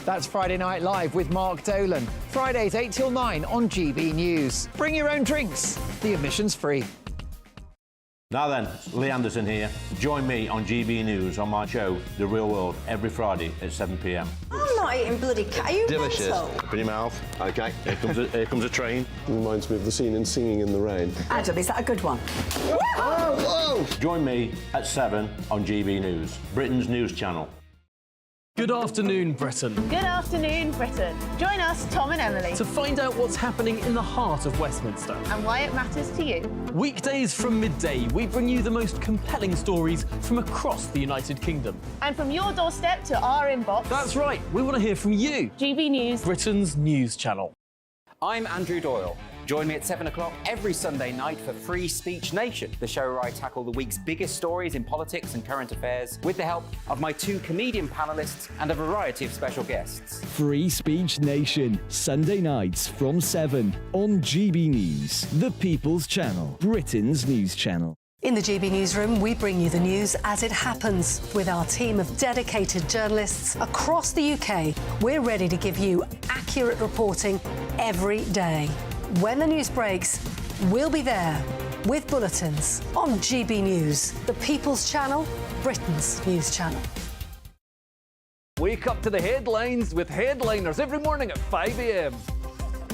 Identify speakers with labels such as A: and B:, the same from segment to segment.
A: That's Friday Night Live with Mark Dolan. Fridays 8 till 9 on GB News. Bring your own drinks. The admission's free.
B: Now then, Lee Anderson here. Join me on GB News on my show, The Real World, every Friday at 7 p.m.
C: I'm not eating bloody cat. Are you
D: delicious.
C: mental?
D: Open your mouth. OK, here comes a train.
E: Reminds me of the scene in Singing in the Rain.
C: Adam, is that a good one?
D: Whoa!
B: Join me at 7 on GB News, Britain's news channel.
F: Good afternoon, Britain.
G: Good afternoon, Britain. Join us, Tom and Emily,
F: To find out what's happening in the heart of Westminster.
G: and why it matters to you.
F: Weekdays from midday, we bring you the most compelling stories from across the United Kingdom.
G: And from your doorstep to our inbox,
F: That's right, we want to hear from you,
G: GB News.
F: Britain's news channel.
H: I'm Andrew Doyle. Join me at 7 o'clock every Sunday night for Free Speech Nation, the show where I tackle the week's biggest stories in politics and current affairs with the help of my 2 comedian panellists and a variety of special guests.
I: Free Speech Nation, Sunday nights from 7 on GB News, the People's Channel, Britain's news channel.
J: In the GB Newsroom, we bring you the news as it happens. With our team of dedicated journalists across the UK, we're ready to give you accurate reporting every day. When the news breaks, we'll be there with bulletins on GB News, the People's Channel, Britain's news channel.
F: Wake up to the headlines with headliners every morning at 5 a.m.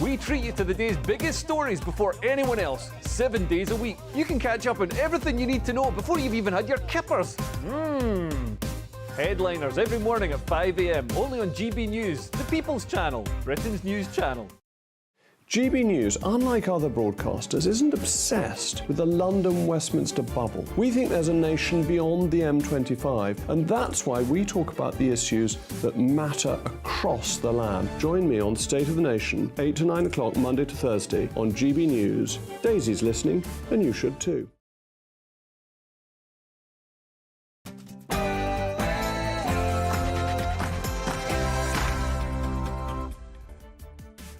F: We treat you to the day's biggest stories before anyone else, 7 days a week. You can catch up on everything you need to know before you've even had your kippers. Headliners every morning at 5 a.m. only on GB News, the People's Channel, Britain's news channel.
E: GB News, unlike other broadcasters, isn't obsessed with the London-Westminster bubble. We think there's a nation beyond the M25, and that's why we talk about the issues that matter across the land. Join me on State of the Nation, 8 to 9 o'clock, Monday to Thursday, on GB News. Daisy's listening, and you should too.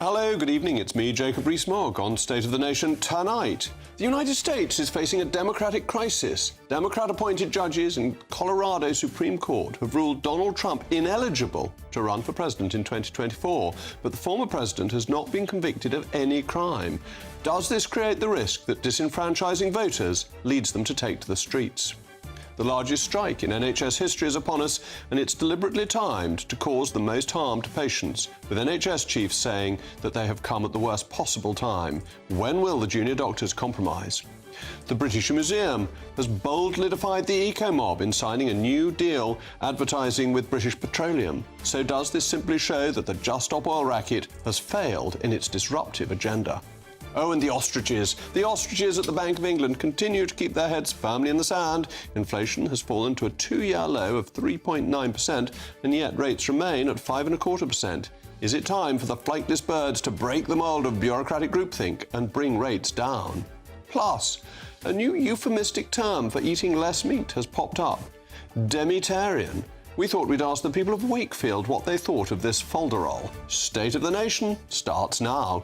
E: Hello, good evening. It's me, Jacob Rees-Mogg, on State of the Nation tonight. The United States is facing a democratic crisis. Democrat-appointed judges in Colorado Supreme Court have ruled Donald Trump ineligible to run for president in 2024, but the former president has not been convicted of any crime. Does this create the risk that disenfranchising voters leads them to take to the streets? The largest strike in NHS history is upon us, and it's deliberately timed to cause the most harm to patients, with NHS chiefs saying that they have come at the worst possible time. When will the junior doctors compromise? The British Museum has boldly defied the eco-mob in signing a new deal advertising with British Petroleum. So does this simply show that the Just Stop Oil racket has failed in its disruptive agenda? Oh, and the ostriches. The ostriches at the Bank of England continue to keep their heads firmly in the sand. Inflation has fallen to a 2-year low of 3.9%, and yet rates remain at 5.25%. Is it time for the flightless birds to break the mould of bureaucratic groupthink and bring rates down? Plus, a new euphemistic term for eating less meat has popped up: demitarian. We thought we'd ask the people of Wakefield what they thought of this folderol. State of the Nation starts now.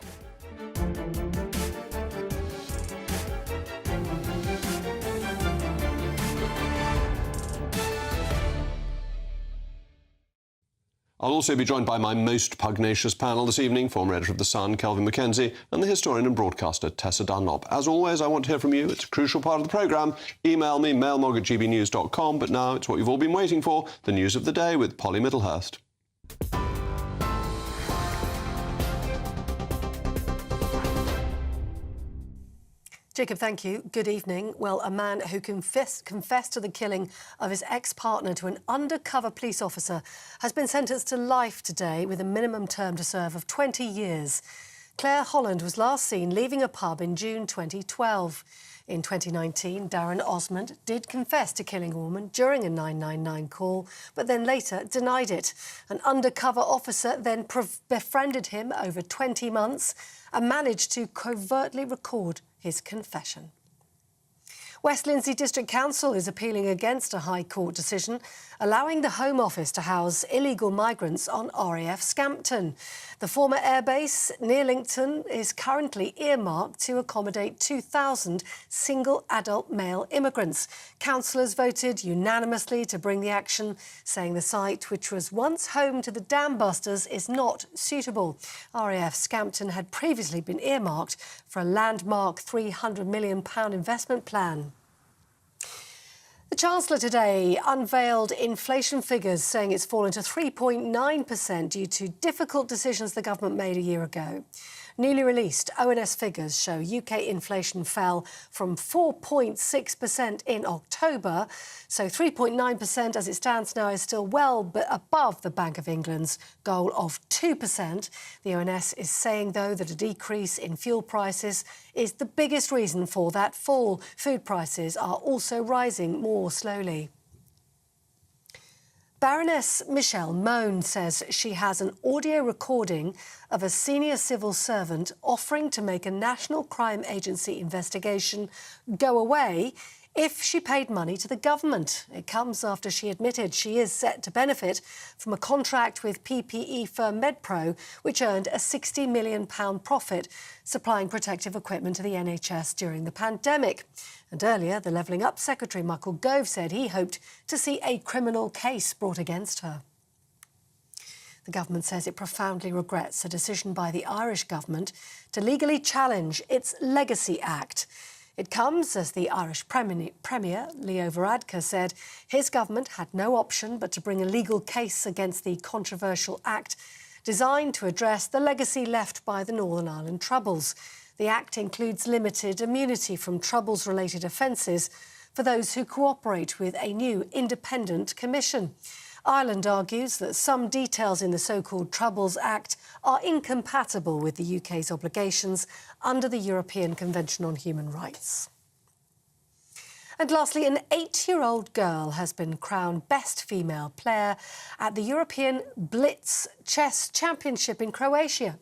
E: I'll also be joined by my most pugnacious panel this evening, former editor of The Sun, Kelvin Mackenzie, and the historian and broadcaster, Tessa Dunlop. As always, I want to hear from you. It's a crucial part of the programme. Email me, mailmog@gbnews.com. But now it's what you've all been waiting for, the news of the day with Polly Middlehurst.
J: Jacob, thank you. Good evening. Well, a man who confessed to the killing of his ex-partner to an undercover police officer has been sentenced to life today with a minimum term to serve of 20 years. Claire Holland was last seen leaving a pub in June 2012. In 2019, Darren Osmond did confess to killing a woman during a 999 call, but then later denied it. An undercover officer then befriended him over 20 months and managed to covertly record his confession. West Lindsey District Council is appealing against a High Court decision. allowing the Home Office to house illegal migrants on RAF Scampton. The former airbase near Lincoln is currently earmarked to accommodate 2,000 single adult male immigrants. Councillors voted unanimously to bring the action, saying the site, which was once home to the dam busters, is not suitable. RAF Scampton had previously been earmarked for a landmark £300 million investment plan. The Chancellor today unveiled inflation figures, saying it's fallen to 3.9% due to difficult decisions the government made a year ago. Newly released ONS figures show UK inflation fell from 4.6% in October, so 3.9% as it stands now is still well above the Bank of England's goal of 2%. The ONS is saying, though, that a decrease in fuel prices is the biggest reason for that fall. Food prices are also rising more slowly. Baroness Michelle Mone says she has an audio recording of a senior civil servant offering to make a National Crime Agency investigation go away if she paid money to the government. It comes after she admitted she is set to benefit from a contract with PPE firm MedPro, which earned a £60 million profit supplying protective equipment to the NHS during the pandemic. And earlier, the Levelling Up Secretary, Michael Gove, said he hoped to see a criminal case brought against her. The government says it profoundly regrets a decision by the Irish government to legally challenge its Legacy Act. It comes as the Irish Premier, Leo Varadkar, said his government had no option but to bring a legal case against the controversial act designed to address the legacy left by the Northern Ireland Troubles. The Act includes limited immunity from Troubles-related offences for those who cooperate with a new independent commission. Ireland argues that some details in the so-called Troubles Act are incompatible with the UK's obligations under the European Convention on Human Rights. And lastly, an 8-year-old girl has been crowned Best Female Player at the European Blitz Chess Championship in Croatia.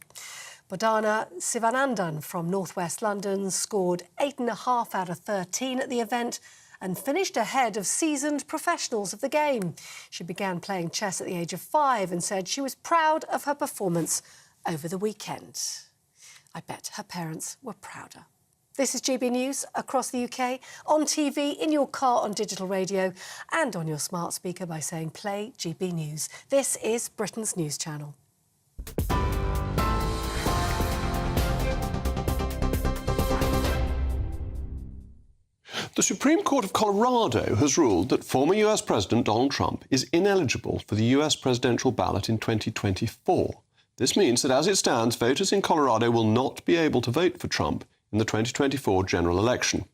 J: Bordana Sivanandan from northwest London scored 8.5 out of 13 at the event and finished ahead of seasoned professionals of the game. She began playing chess at the age of 5 and said she was proud of her performance over the weekend. I bet her parents were prouder. This is GB News across the UK, on TV, in your car, on digital radio and on your smart speaker by saying play GB News. This is Britain's news channel.
E: The Supreme Court of Colorado has ruled that former US President Donald Trump is ineligible for the US presidential ballot in 2024. This means that as it stands, voters in Colorado will not be able to vote for Trump in the 2024 general election.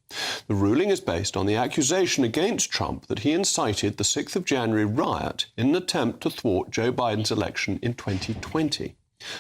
E: The ruling is based on the accusation against Trump that he incited the 6th of January riot in an attempt to thwart Joe Biden's election in 2020.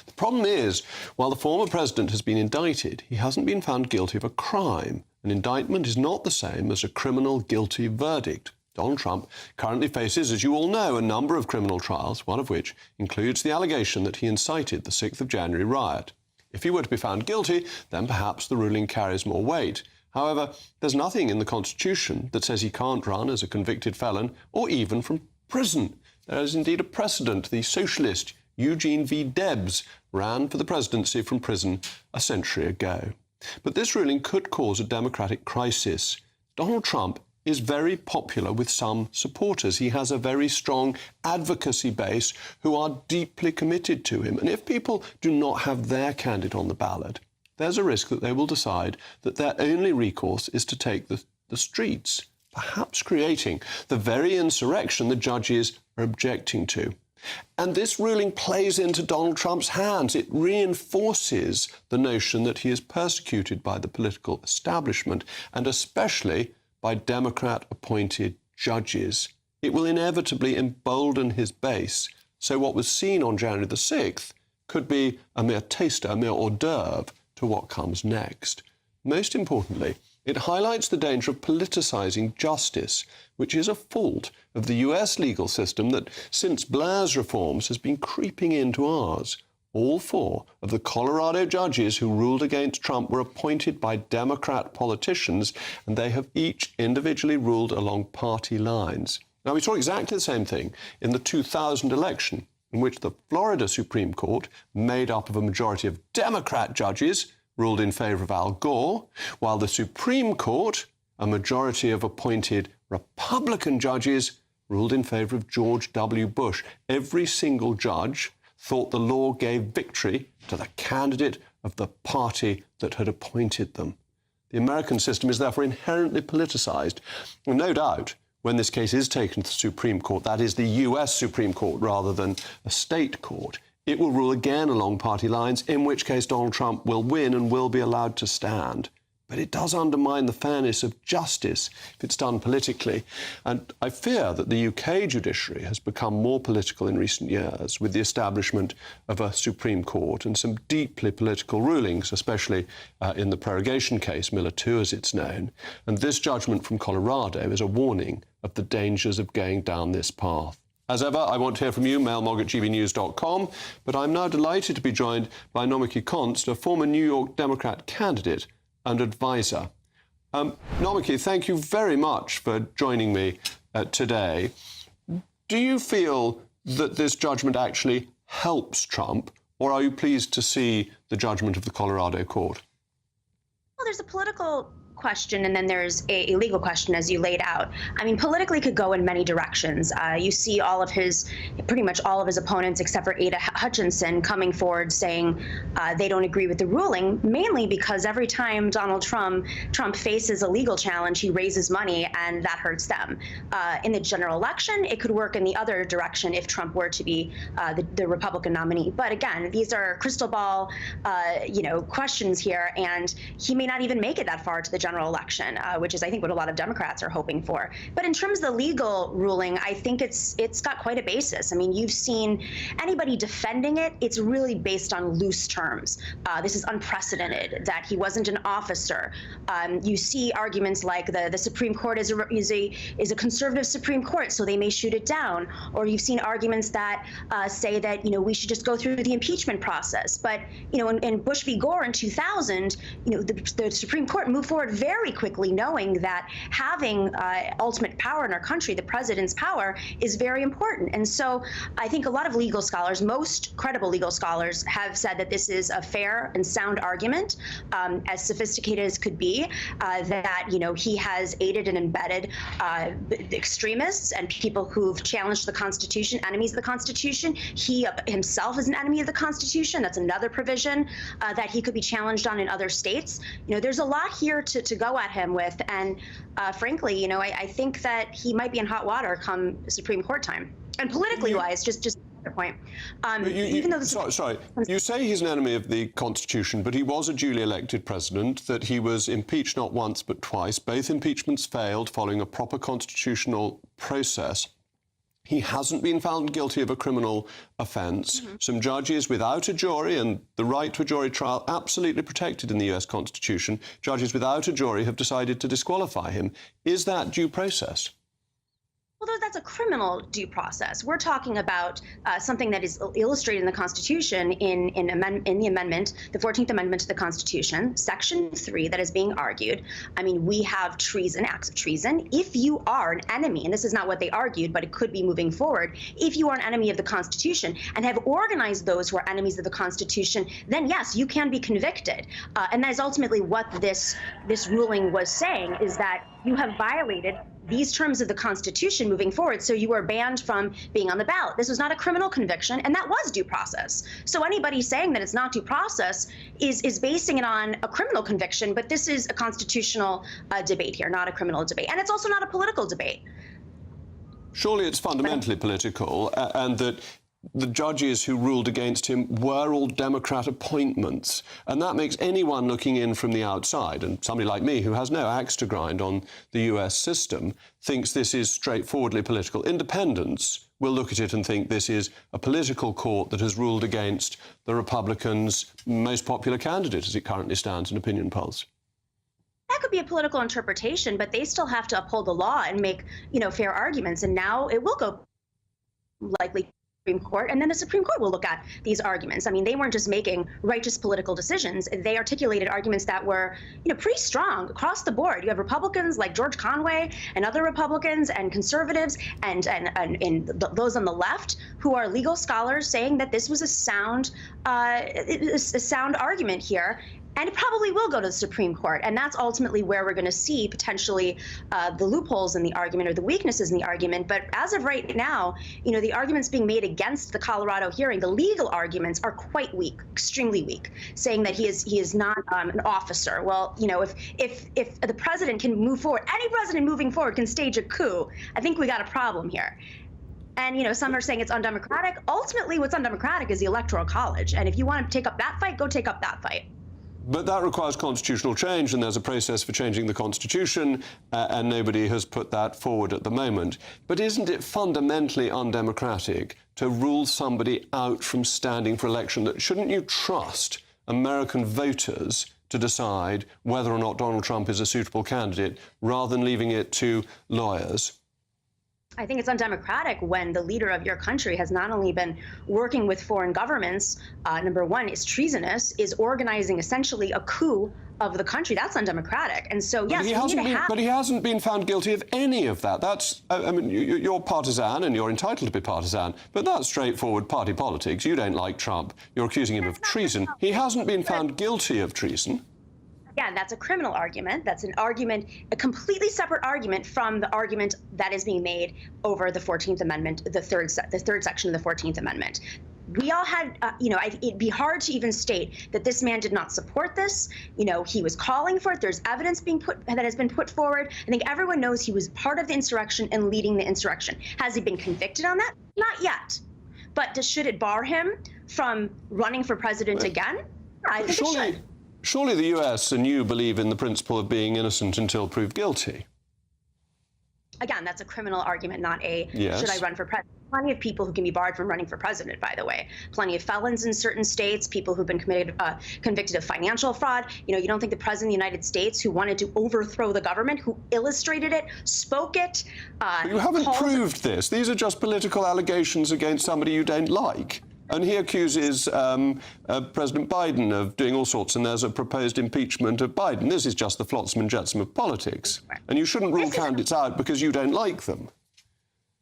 E: The problem is, while the former president has been indicted, he hasn't been found guilty of a crime. An indictment is not the same as a criminal guilty verdict. Donald Trump currently faces, as you all know, a number of criminal trials, one of which includes the allegation that he incited the 6th of January riot. If he were to be found guilty, then perhaps the ruling carries more weight. However, there's nothing in the Constitution that says he can't run as a convicted felon or even from prison. There is indeed a precedent. The socialist Eugene V. Debs ran for the presidency from prison a century ago. But this ruling could cause a democratic crisis. Donald Trump is very popular with some supporters. He has a very strong advocacy base who are deeply committed to him. And if people do not have their candidate on the ballot, there's a risk that they will decide that their only recourse is to take the streets, perhaps creating the very insurrection the judges are objecting to. And this ruling plays into Donald Trump's hands. It reinforces the notion that he is persecuted by the political establishment, and especially by Democrat-appointed judges. It will inevitably embolden his base. So what was seen on January the 6th could be a mere taster, a mere hors d'oeuvre to what comes next. Most importantly, it highlights the danger of politicising justice, which is a fault of the US legal system that, since Blair's reforms, has been creeping into ours. All 4 of the Colorado judges who ruled against Trump were appointed by Democrat politicians, and they have each individually ruled along party lines. Now, we saw exactly the same thing in the 2000 election, in which the Florida Supreme Court, made up of a majority of Democrat judges, ruled in favour of Al Gore, while the Supreme Court, a majority of appointed Republican judges, ruled in favour of George W. Bush. Every single judge thought the law gave victory to the candidate of the party that had appointed them. The American system is therefore inherently politicised. And no doubt, when this case is taken to the Supreme Court, that is the US Supreme Court rather than a state court, it will rule again along party lines, in which case Donald Trump will win and will be allowed to stand. But it does undermine the fairness of justice if it's done politically. And I fear that the UK judiciary has become more political in recent years with the establishment of a Supreme Court and some deeply political rulings, especially in the prorogation case, Miller 2 as it's known. And this judgment from Colorado is a warning of the dangers of going down this path. As ever, I want to hear from you, mailmog@gbnews.com, but I'm now delighted to be joined by Nomiki Konst, a former New York Democrat candidate and advisor. Nomiki, thank you very much for joining me today. Do you feel that this judgment actually helps Trump, or are you pleased to see the judgment of the Colorado court?
K: Well, there's a political question and then there's a legal question, as you laid out. I mean, politically could go in many directions. You see pretty much all of his opponents, except for Ada Hutchinson, coming forward saying they don't agree with the ruling, mainly because every time Donald Trump faces a legal challenge, he raises money and that hurts them. In the general election, it could work in the other direction if Trump were to be the Republican nominee. But again, these are crystal ball, questions here, and he may not even make it that far to the general election, which is, I think, what a lot of Democrats are hoping for. But in terms of the legal ruling, I think it's got quite a basis. I mean, you've seen anybody defending it, it's really based on loose terms. This is unprecedented, that he wasn't an officer. You see arguments like the Supreme Court is a conservative Supreme Court, so they may shoot it down. Or you've seen arguments that say that, we should just go through the impeachment process. But, in Bush v. Gore in 2000, the Supreme Court moved forward very quickly, knowing that having ultimate power in our country, the president's power, is very important. And so I think a lot of legal scholars, most credible legal scholars, have said that this is a fair and sound argument, as sophisticated as could be, that, he has aided and embedded extremists and people who've challenged the Constitution, enemies of the Constitution. He himself is an enemy of the Constitution. That's another provision that he could be challenged on in other states. there's a lot here to go at him with. And frankly, I think that he might be in hot water come Supreme Court time. And politically wise, just another point. Even though
E: sorry, you say he's an enemy of the Constitution, but he was a duly elected president, that he was impeached not once but twice. Both impeachments failed following a proper constitutional process. He hasn't been found guilty of a criminal offence. Mm-hmm. Some judges without a jury, and the right to a jury trial absolutely protected in the US Constitution, judges without a jury have decided to disqualify him. Is that due process?
K: Well, that's a criminal due process. We're talking about something that is illustrated in the Constitution in the amendment, the 14th Amendment to the Constitution, Section 3, that is being argued. I mean, we have treason, acts of treason. If you are an enemy, and this is not what they argued, but it could be moving forward, if you are an enemy of the Constitution and have organized those who are enemies of the Constitution, then yes, you can be convicted. And that is ultimately what this ruling was saying, is that you have violated these terms of the Constitution moving forward, so you were banned from being on the ballot. This was not a criminal conviction, and that was due process. So anybody saying that it's not due process is basing it on a criminal conviction, but this is a constitutional debate here, not a criminal debate. And it's also not a political debate.
E: Surely it's fundamentally political, and that the judges who ruled against him were all Democrat appointments. And that makes anyone looking in from the outside, and somebody like me who has no axe to grind on the US system, thinks this is straightforwardly political. Independents will look at it and think this is a political court that has ruled against the Republicans' most popular candidate as it currently stands in opinion polls.
K: That could be a political interpretation, but they still have to uphold the law and make, fair arguments. And now it will go likely Supreme Court, and then the Supreme Court will look at these arguments. I mean, they weren't just making righteous political decisions. They articulated arguments that were, pretty strong across the board. You have Republicans like George Conway and other Republicans and conservatives and those on the left who are legal scholars saying that this was a sound argument here. And it probably will go to the Supreme Court. And that's ultimately where we're going to see potentially the loopholes in the argument or the weaknesses in the argument. But as of right now, the arguments being made against the Colorado hearing, the legal arguments are quite weak, extremely weak, saying that he is not an officer. Well, if the president can move forward, any president moving forward can stage a coup, I think we got a problem here. And, some are saying it's undemocratic. Ultimately, what's undemocratic is the Electoral College. And if you want to take up that fight, go take up that fight.
E: But that requires constitutional change, and there's a process for changing the Constitution, and nobody has put that forward at the moment. But isn't it fundamentally undemocratic to rule somebody out from standing for election? Shouldn't you trust American voters to decide whether or not Donald Trump is a suitable candidate, rather than leaving it to lawyers?
K: I think it's undemocratic when the leader of your country has not only been working with foreign governments, number one, is treasonous, is organizing essentially a coup of the country. That's undemocratic. And so, yes,
E: but he hasn't been found guilty of any of that. That's, you're partisan and you're entitled to be partisan, but that's straightforward party politics. You don't like Trump. You're accusing him of treason. He hasn't been found guilty of treason.
K: Again, that's a criminal argument. That's an argument, a completely separate argument from the argument that is being made over the 14th Amendment, the third section of the 14th Amendment. We all had, it'd be hard to even state that this man did not support this. He was calling for it. There's evidence that has been put forward. I think everyone knows he was part of the insurrection and leading the insurrection. Has he been convicted on that? Not yet. But should it bar him from running for president again? I think it should.
E: Surely the US and you believe in the principle of being innocent until proved guilty.
K: Again, that's a criminal argument, not a should I run for president. Plenty of people who can be barred from running for president, by the way. Plenty of felons in certain states, people who've been convicted of financial fraud. You don't think the president of the United States, who wanted to overthrow the government, who illustrated it, spoke it.
E: You haven't proved this. These are just political allegations against somebody you don't like. And he accuses President Biden of doing all sorts, and there's a proposed impeachment of Biden. This is just the flotsam and jetsam of politics. And you shouldn't rule candidates out because you don't like them.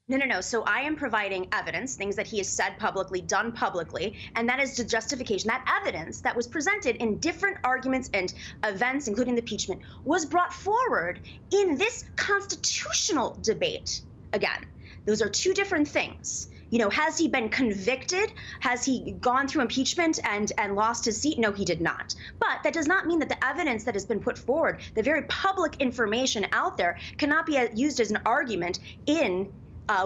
K: No. So I am providing evidence, things that he has said publicly, done publicly, and that is the justification. That evidence that was presented in different arguments and events, including the impeachment, was brought forward in this constitutional debate. Again, those are two different things. Has he been convicted? Has he gone through impeachment and lost his seat? No, he did not. But that does not mean that the evidence that has been put forward, the very public information out there, cannot be used as an argument in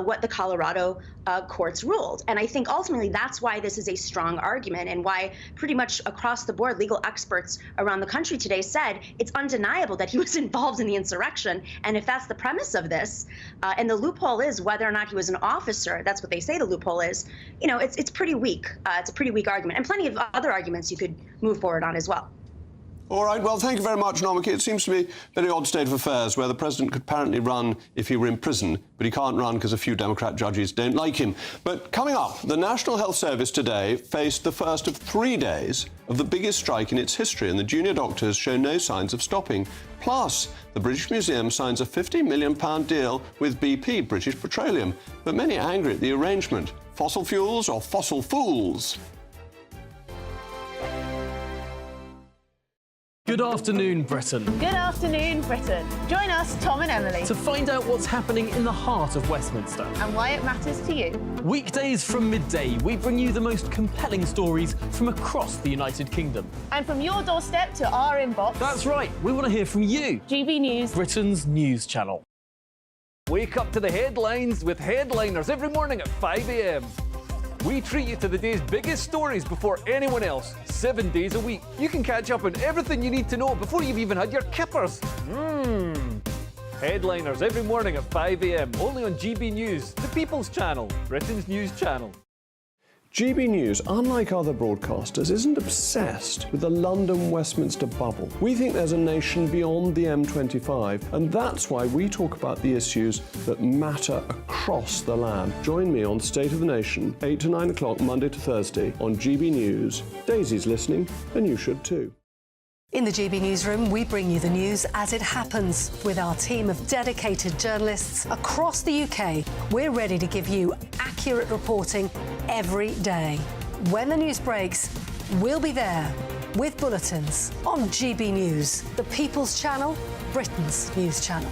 K: what the Colorado courts ruled. And I think ultimately that's why this is a strong argument, and why pretty much across the board legal experts around the country today said it's undeniable that he was involved in the insurrection. And if that's the premise of this, and the loophole is whether or not he was an officer, that's what they say the loophole is, it's pretty weak. It's a pretty weak argument, and plenty of other arguments you could move forward on as well.
E: All right, well, thank you very much, Nomiki. It seems to be a very odd state of affairs where the president could apparently run if he were in prison, but he can't run because a few Democrat judges don't like him. But coming up, the National Health Service today faced the first of 3 days of the biggest strike in its history, and the junior doctors show no signs of stopping. Plus, the British Museum signs a £50 million deal with BP, British Petroleum. But many are angry at the arrangement. Fossil fuels or fossil fools?
F: Good afternoon, Britain.
G: Good afternoon, Britain. Join us, Tom and Emily,
F: To find out what's happening in the heart of Westminster.
G: and why it matters to you.
F: Weekdays from midday, we bring you the most compelling stories from across the United Kingdom.
G: And from your doorstep to our inbox,
F: That's right, we want to hear from you,
G: GB News.
F: Britain's news channel. Wake up to the headlines with headliners every morning at 5 a.m. We treat you to the day's biggest stories before anyone else, 7 days a week. You can catch up on everything you need to know before you've even had your kippers. Headliners every morning at 5 a.m, only on GB News, the People's Channel, Britain's news channel.
E: GB News, unlike other broadcasters, isn't obsessed with the London-Westminster bubble. We think there's a nation beyond the M25, and that's why we talk about the issues that matter across the land. Join me on State of the Nation, 8 to 9 o'clock, Monday to Thursday, on GB News. Daisy's listening, and you should too.
J: In the GB Newsroom, we bring you the news as it happens. With our team of dedicated journalists across the UK, we're ready to give you accurate reporting every day. When the news breaks, we'll be there with bulletins on GB News, the People's Channel, Britain's news channel.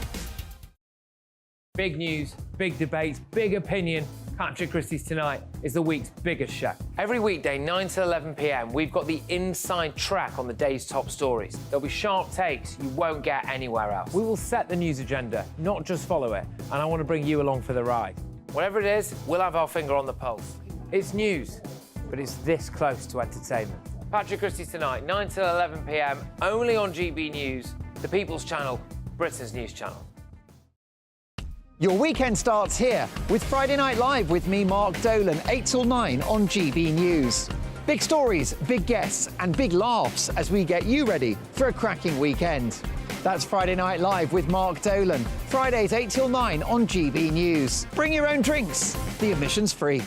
L: Big news, big debates, big opinion. Patrick Christie's Tonight is the week's biggest show.
A: Every weekday, 9 to 11 p.m, we've got the inside track on the day's top stories. There'll be sharp takes you won't get anywhere else.
L: We will set the news agenda, not just follow it, and I want to bring you along for the ride.
A: Whatever it is, we'll have our finger on the pulse.
L: It's news, but it's this close to entertainment.
A: Patrick Christie's Tonight, 9 to 11 p.m, only on GB News, the People's Channel, Britain's news channel. Your weekend starts here with Friday Night Live with me, Mark Dolan, 8 till 9 on GB News. Big stories, big guests and big laughs as we get you ready for a cracking weekend. That's Friday Night Live with Mark Dolan, Fridays 8 till 9 on GB News. Bring your own drinks, the admission's free.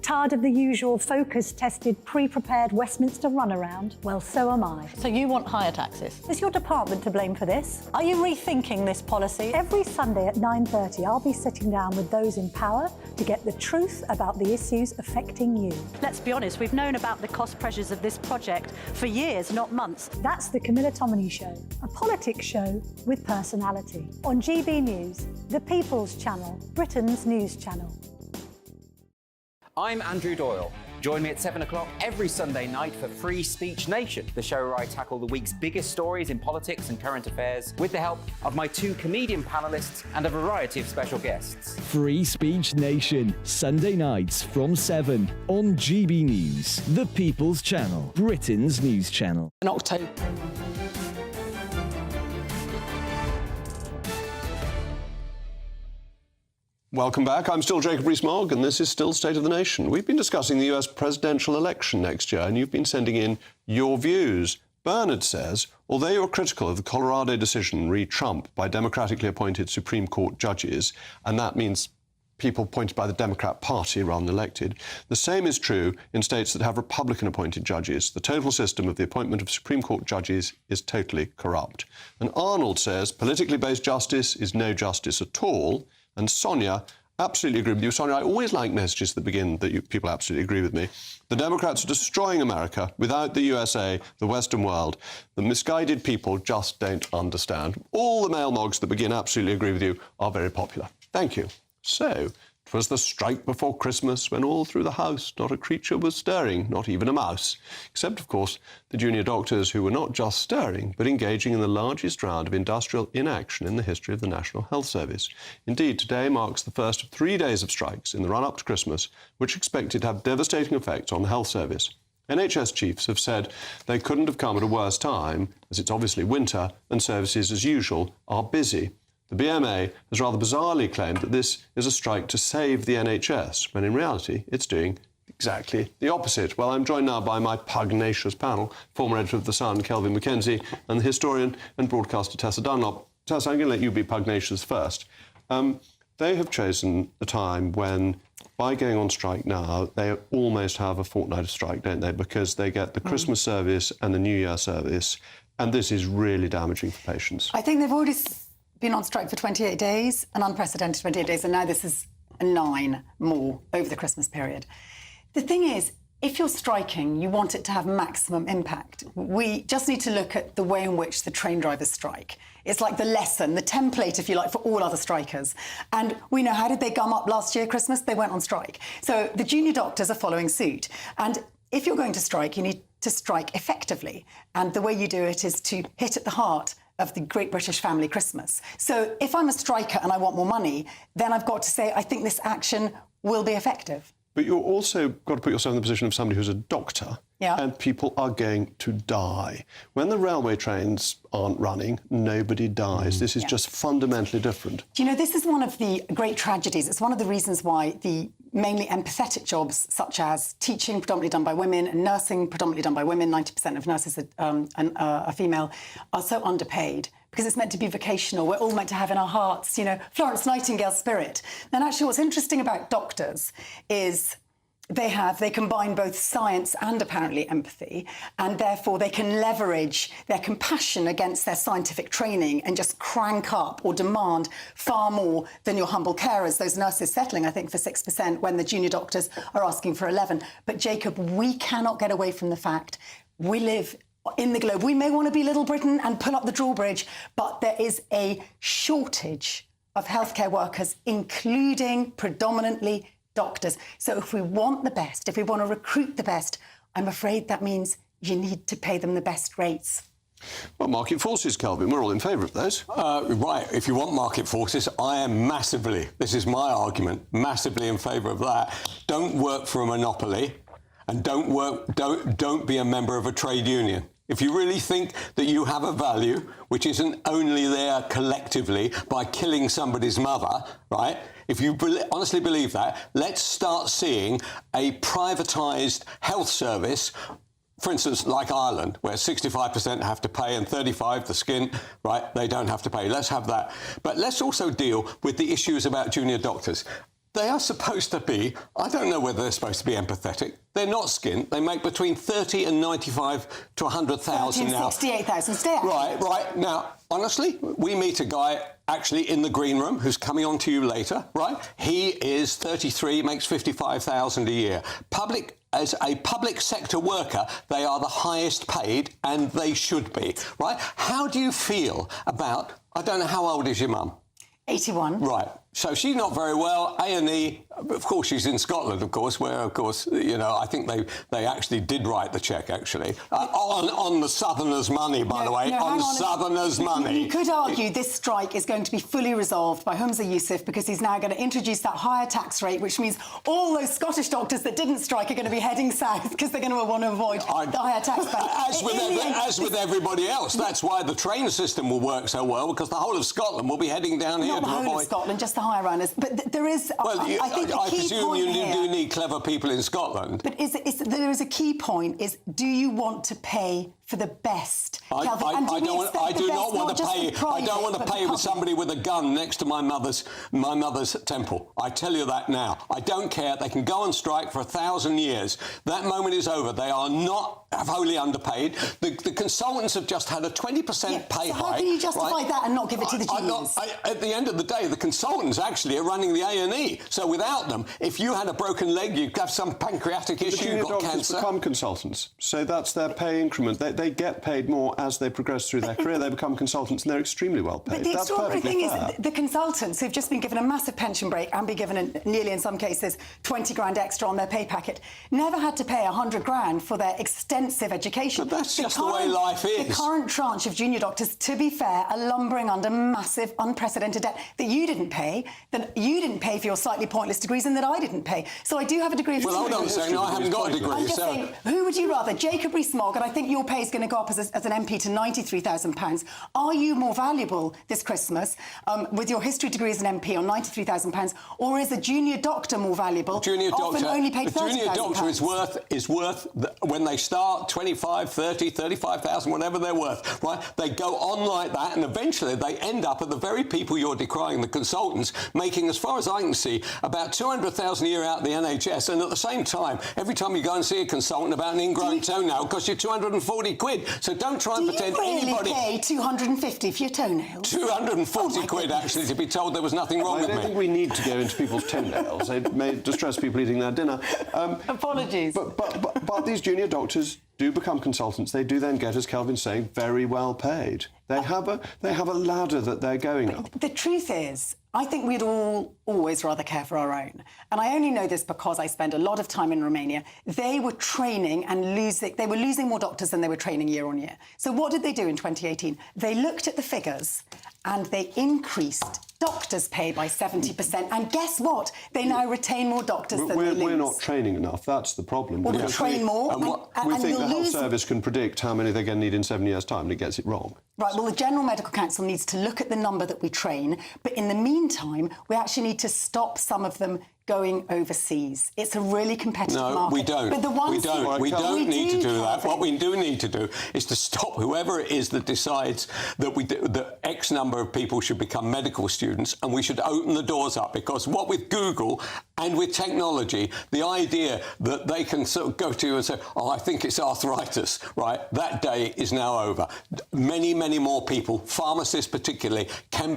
M: Tired of the usual focus-tested, pre-prepared Westminster runaround? Well, so am I.
C: So you want higher taxes?
M: Is your department to blame for this? Are you rethinking this policy? Every Sunday at 9:30, I'll be sitting down with those in power to get the truth about the issues affecting you.
C: Let's be honest, we've known about the cost pressures of this project for years, not months.
M: That's the Camilla Tominey Show, a politics show with personality. On GB News, the People's Channel, Britain's news channel.
H: I'm Andrew Doyle. Join me at 7 o'clock every Sunday night for Free Speech Nation, the show where I tackle the week's biggest stories in politics and current affairs with the help of my two comedian panellists and a variety of special guests.
I: Free Speech Nation, Sunday nights from 7 on GB News, the People's Channel, Britain's news channel.
C: In October.
E: Welcome back. I'm still Jacob Rees-Mogg, and this is still State of the Nation. We've been discussing the US presidential election next year, and you've been sending in your views. Bernard says, although you're critical of the Colorado decision re Trump by democratically appointed Supreme Court judges, and that means people appointed by the Democrat Party rather than elected, the same is true in states that have Republican-appointed judges. The total system of the appointment of Supreme Court judges is totally corrupt. And Arnold says, politically based justice is no justice at all. And Sonia, absolutely agree with you. Sonia, I always like messages that begin that people absolutely agree with me. The Democrats are destroying America without the USA, the Western world. The misguided people just don't understand. All the mail mogs that begin absolutely agree with you are very popular. Thank you. So, 'twas the strike before Christmas when all through the house not a creature was stirring, not even a mouse. Except, of course, the junior doctors who were not just stirring, but engaging in the largest round of industrial inaction in the history of the National Health Service. Indeed, today marks the first of 3 days of strikes in the run-up to Christmas, which are expected to have devastating effects on the health service. NHS chiefs have said they couldn't have come at a worse time, as it's obviously winter and services, as usual, are busy. The BMA has rather bizarrely claimed that this is a strike to save the NHS, when in reality it's doing exactly the opposite. Well, I'm joined now by my pugnacious panel, former editor of The Sun, Kelvin Mackenzie, and the historian and broadcaster Tessa Dunlop. Tessa, I'm going to let you be pugnacious first. They have chosen a time when, by going on strike now, they almost have a fortnight of strike, don't they? Because they get the Christmas service and the New Year service, and this is really damaging for patients.
N: I think they've already been on strike for 28 days, an unprecedented 28 days, and now this is 9 more over the Christmas period. The thing is, if you're striking, you want it to have maximum impact. We just need to look at the way in which the train drivers strike. It's like the lesson, the template, if you like, for all other strikers. And we know, how did they gum up last year, Christmas? They went on strike. So the junior doctors are following suit. And if you're going to strike, you need to strike effectively. And the way you do it is to hit at the heart of the Great British Family Christmas. So if I'm a striker and I want more money, then I've got to say, I think this action will be effective.
E: But you've also got to put yourself in the position of somebody who's a doctor, and people are going to die. When the railway trains aren't running, nobody dies. This is just fundamentally different.
N: Do you know, this is one of the great tragedies. It's one of the reasons why the mainly empathetic jobs, such as teaching, predominantly done by women, and nursing, predominantly done by women, 90% of nurses are female, are so underpaid because it's meant to be vocational. We're all meant to have in our hearts, you know, Florence Nightingale's spirit. And actually what's interesting about doctors is they combine both science and apparently empathy, and therefore they can leverage their compassion against their scientific training and just crank up or demand far more than your humble carers, those nurses settling, I think, for 6% when the junior doctors are asking for 11. But Jacob, we cannot get away from the fact we live in the globe. We may want to be Little Britain and pull up the drawbridge, but there is a shortage of healthcare workers, including predominantly doctors. So if we want the best, if we want to recruit the best, I'm afraid that means you need to pay them the best rates.
E: Well, market forces, Kelvin, we're all in favour of those.
O: Right, if you want market forces, I am massively, this is my argument, massively in favour of that. Don't work for a monopoly and don't be a member of a trade union. If you really think that you have a value, which isn't only there collectively by killing somebody's mother, right? If you honestly believe that, let's start seeing a privatised health service, for instance, like Ireland, where 65% have to pay and 35% the skin, right? They don't have to pay. Let's have that. But let's also deal with the issues about junior doctors. They are supposed to be, I don't know whether they're supposed to be empathetic. They're not skint. They make between 30 and 95 to 100,000 now.
N: 68,000. Stay out.
O: Right. Now, honestly, we meet a guy actually in the green room who's coming on to you later, right? He is 33, makes 55,000 a year. As a public sector worker, they are the highest paid, and they should be, right? How do you feel about, I don't know, how old is your mum?
N: 81.
O: Right. So she's not very well. A&E, of course, she's in Scotland, of course, where, of course, you know, I think they actually did write the cheque, actually. On the Southerners' money, by the way. On Southerners' money.
N: You could argue this strike is going to be fully resolved by Humza Yousaf because he's now going to introduce that higher tax rate, which means all those Scottish doctors that didn't strike are going to be heading south because they're going to want to avoid the higher tax rate.
O: As with everybody else. That's why the train system will work so well, because the whole of Scotland will be heading down here to avoid...
N: Not the whole of Scotland, just the higher runners. But there is...
O: Well,
N: I think the key
O: presume
N: point
O: you
N: here,
O: do need clever people in Scotland.
N: But there is a key point, is do you want to pay for the best?
O: I do not want to pay with somebody with a gun next to my mother's temple. I tell you that now. I don't care. They can go on strike for 1,000 years. That moment is over. They are not wholly underpaid. The consultants have just had a 20% pay hike.
N: How can you justify that and not give it to the juniors?
O: At the end of the day, the consultants actually are running the A&E. So without them, if you had a broken leg, you'd have some pancreatic issue,
E: junior
O: you've got
E: doctors
O: cancer.
E: Become consultants, so that's their pay increment. They get paid more as they progress through their career. They become consultants, and they're extremely well paid.
N: But the
E: That's
N: extraordinary
E: perfectly
N: thing
E: fair.
N: is the consultants who've just been given a massive pension break and be given nearly, in some cases, 20 grand extra on their pay packet, never had to pay 100 grand for their extensive education.
O: But that's just the way life is.
N: The current tranche of junior doctors, to be fair, are lumbering under massive, unprecedented debt that you didn't pay for your slightly pointless degrees, and that I didn't pay. So I do have a degree of...
O: Well, hold on a second. I haven't got a degree.
N: I'm just saying, who would you rather? Jacob Rees-Mogg, and I think your pay is going to go up as an MP to £93,000. Are you more valuable this Christmas with your history degree as an MP on £93,000, or is a junior doctor more valuable?
O: Junior doctor,
N: only paid
O: a junior doctor is worth when they start 25, 30, 35,000, whatever they're worth, right? They go on like that, and eventually they end up at the very people you're decrying, the consultants, making, as far as I can see, about 200,000 a year out of the NHS, and at the same time, every time you go and see a consultant about an ingrown toenail, it costs you 240 quid. So don't try and pretend anybody...
N: Do you really pay 250 for your toenails?
O: 240 quid, actually, to be told there was nothing wrong with me.
E: I don't think we need to go into people's toenails. It may distress people eating their dinner.
N: Apologies.
E: But these junior doctors do become consultants. They do then get, as Kelvin's saying, very well paid. They have a ladder that they're going up.
N: The truth is, I think we'd all always rather care for our own. And I only know this because I spend a lot of time in Romania. They were training and they were losing more doctors than they were training year on year. So what did they do in 2018? They looked at the figures and they increased doctors' pay by 70%. And guess what? They now retain more doctors than they lose.
E: We're not training enough. That's the problem.
N: Well, we train more.
E: We think the health service can predict how many they're going to need in 7 years' time, and it gets it wrong.
N: Right, well, the General Medical Council needs to look at the number that we train, but in the meantime, we actually need to stop some of them going overseas. It's a really competitive market.
O: No, we don't.
N: But the ones
O: we don't.
N: who-
O: We don't need to do that.
N: Calvin.
O: What we do need to do is to stop whoever it is that decides that that X number of people should become medical students, and we should open the doors up, because what with Google and with technology, the idea that they can sort of go to you and say, "Oh, I think it's arthritis," right? That day is now over. Many, many more people, pharmacists particularly, can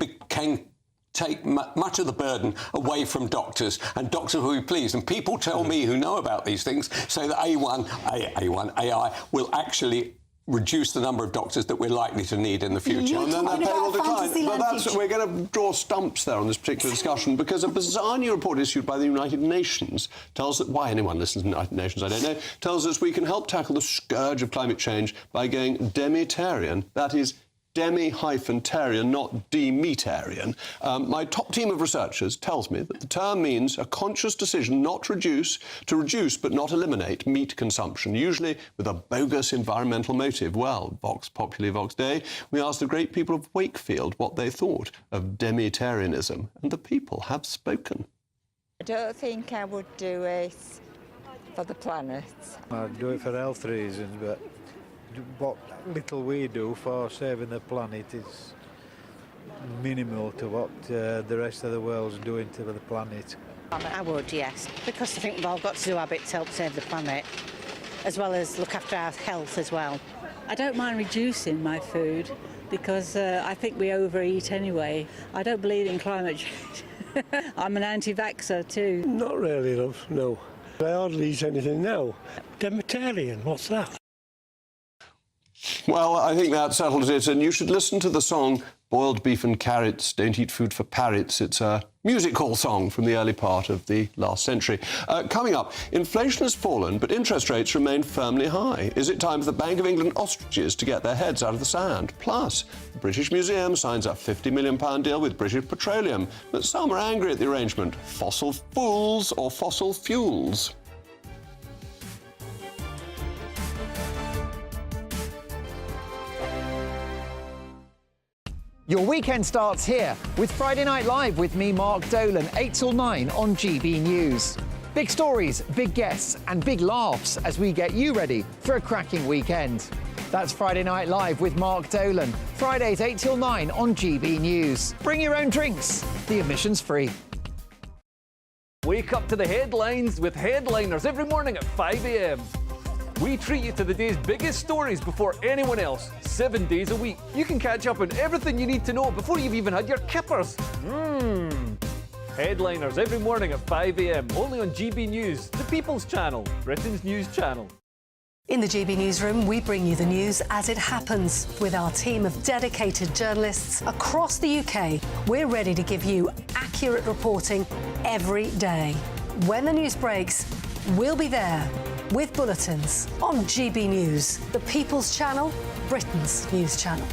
O: take much of the burden away from doctors, and doctors will be pleased. And people tell me who know about these things, say that AI will actually reduce the number of doctors that we're likely to need in the future.
E: And then that pay will decline. But we're going to draw stumps there on this particular discussion, because a bizarre new report issued by the United Nations tells that, why anyone listens to the United Nations, I don't know, tells us we can help tackle the scourge of climate change by going demitarian. That is, demi-tarian, not demetarian. My top team of researchers tells me that the term means a conscious decision not to reduce but not eliminate meat consumption, usually with a bogus environmental motive. Well, Vox Populi Vox Dei, we asked the great people of Wakefield what they thought of demitarianism, and the people have spoken.
P: I don't think I would do it for the planet.
Q: I'd do it for health reasons, but what little we do for saving the planet is minimal to what the rest of the world's doing to the planet.
R: I would, yes, because I think we've all got to do our bit to help save the planet, as well as look after our health as well.
S: I don't mind reducing my food because I think we overeat anyway. I don't believe in climate change. I'm an anti-vaxxer too.
T: Not really, love, no. I hardly eat anything now. Demitarian, what's that?
E: Well, I think that settles it, and you should listen to the song Boiled Beef and Carrots, Don't Eat Food for Parrots. It's a music hall song from the early part of the last century. Coming up, inflation has fallen, but interest rates remain firmly high. Is it time for the Bank of England ostriches to get their heads out of the sand? Plus, the British Museum signs a £50 million deal with British Petroleum, but some are angry at the arrangement. Fossil fools or fossil fuels?
A: Your weekend starts here with Friday Night Live with me, Mark Dolan, 8 till 9 on GB News. Big stories, big guests and big laughs as we get you ready for a cracking weekend. That's Friday Night Live with Mark Dolan, Fridays 8 till 9 on GB News. Bring your own drinks, the admission's free.
F: Wake up to the headlines with headliners every morning at 5 a.m. We treat you to the day's biggest stories before anyone else, 7 days a week. You can catch up on everything you need to know before you've even had your kippers. Headliners every morning at 5 a.m, only on GB News, the People's Channel, Britain's news channel.
J: In the GB Newsroom, we bring you the news as it happens. With our team of dedicated journalists across the UK, we're ready to give you accurate reporting every day. When the news breaks, we'll be there with bulletins on GB News, the People's Channel, Britain's news channel.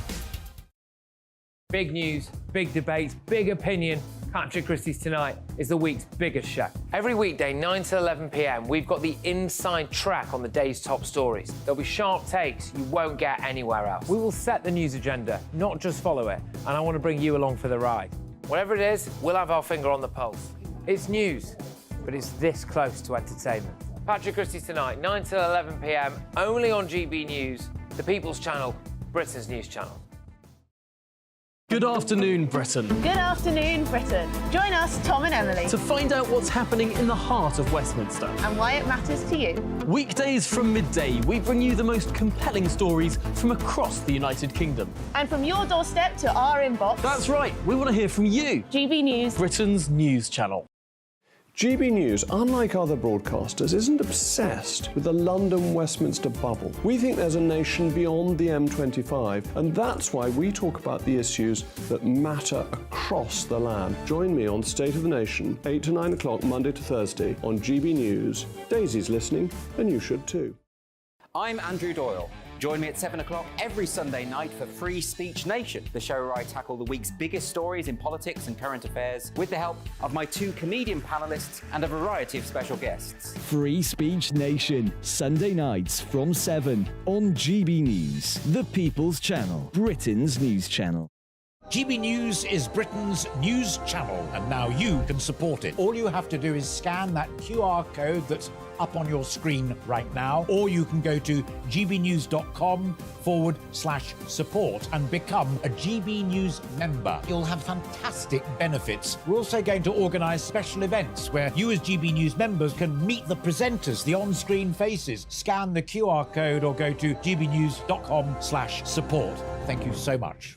L: Big news, big debates, big opinion. Patrick Christie's Tonight is the week's biggest show. Every weekday, 9 to 11 p.m, we've got the inside track on the day's top stories. There'll be sharp takes you won't get anywhere else. We will set the news agenda, not just follow it, and I want to bring you along for the ride. Whatever it is, we'll have our finger on the pulse. It's news, but it's this close to entertainment. Patrick Christie's Tonight, 9 to 11 p.m, only on GB News, the People's Channel, Britain's news channel.
U: Good afternoon, Britain.
G: Good afternoon, Britain. Join us, Tom and Emily,
U: To find out what's happening in the heart of Westminster.
G: and why it matters to you.
U: Weekdays from midday, we bring you the most compelling stories from across the United Kingdom.
G: And from your doorstep to our inbox.
U: That's right, we want to hear from you.
G: GB News,
U: Britain's news channel.
E: GB News, unlike other broadcasters, isn't obsessed with the London-Westminster bubble. We think there's a nation beyond the M25, and that's why we talk about the issues that matter across the land. Join me on State of the Nation, 8 to 9 o'clock, Monday to Thursday, on GB News. Daisy's listening, and you should too.
H: I'm Andrew Doyle. Join me at 7 o'clock every Sunday night for Free Speech Nation, the show where I tackle the week's biggest stories in politics and current affairs with the help of my 2 comedian panellists and a variety of special guests.
I: Free Speech Nation, Sunday nights from 7 on GB News, the People's Channel, Britain's news channel.
D: GB News is Britain's news channel, and now you can support it. All you have to do is scan that QR code that's up on your screen right now, or you can go to gbnews.com/support and become a GB News member. You'll have fantastic benefits. We're also going to organise special events where you as GB News members can meet the presenters, the on-screen faces. Scan the QR code or go to gbnews.com/support. Thank you so much.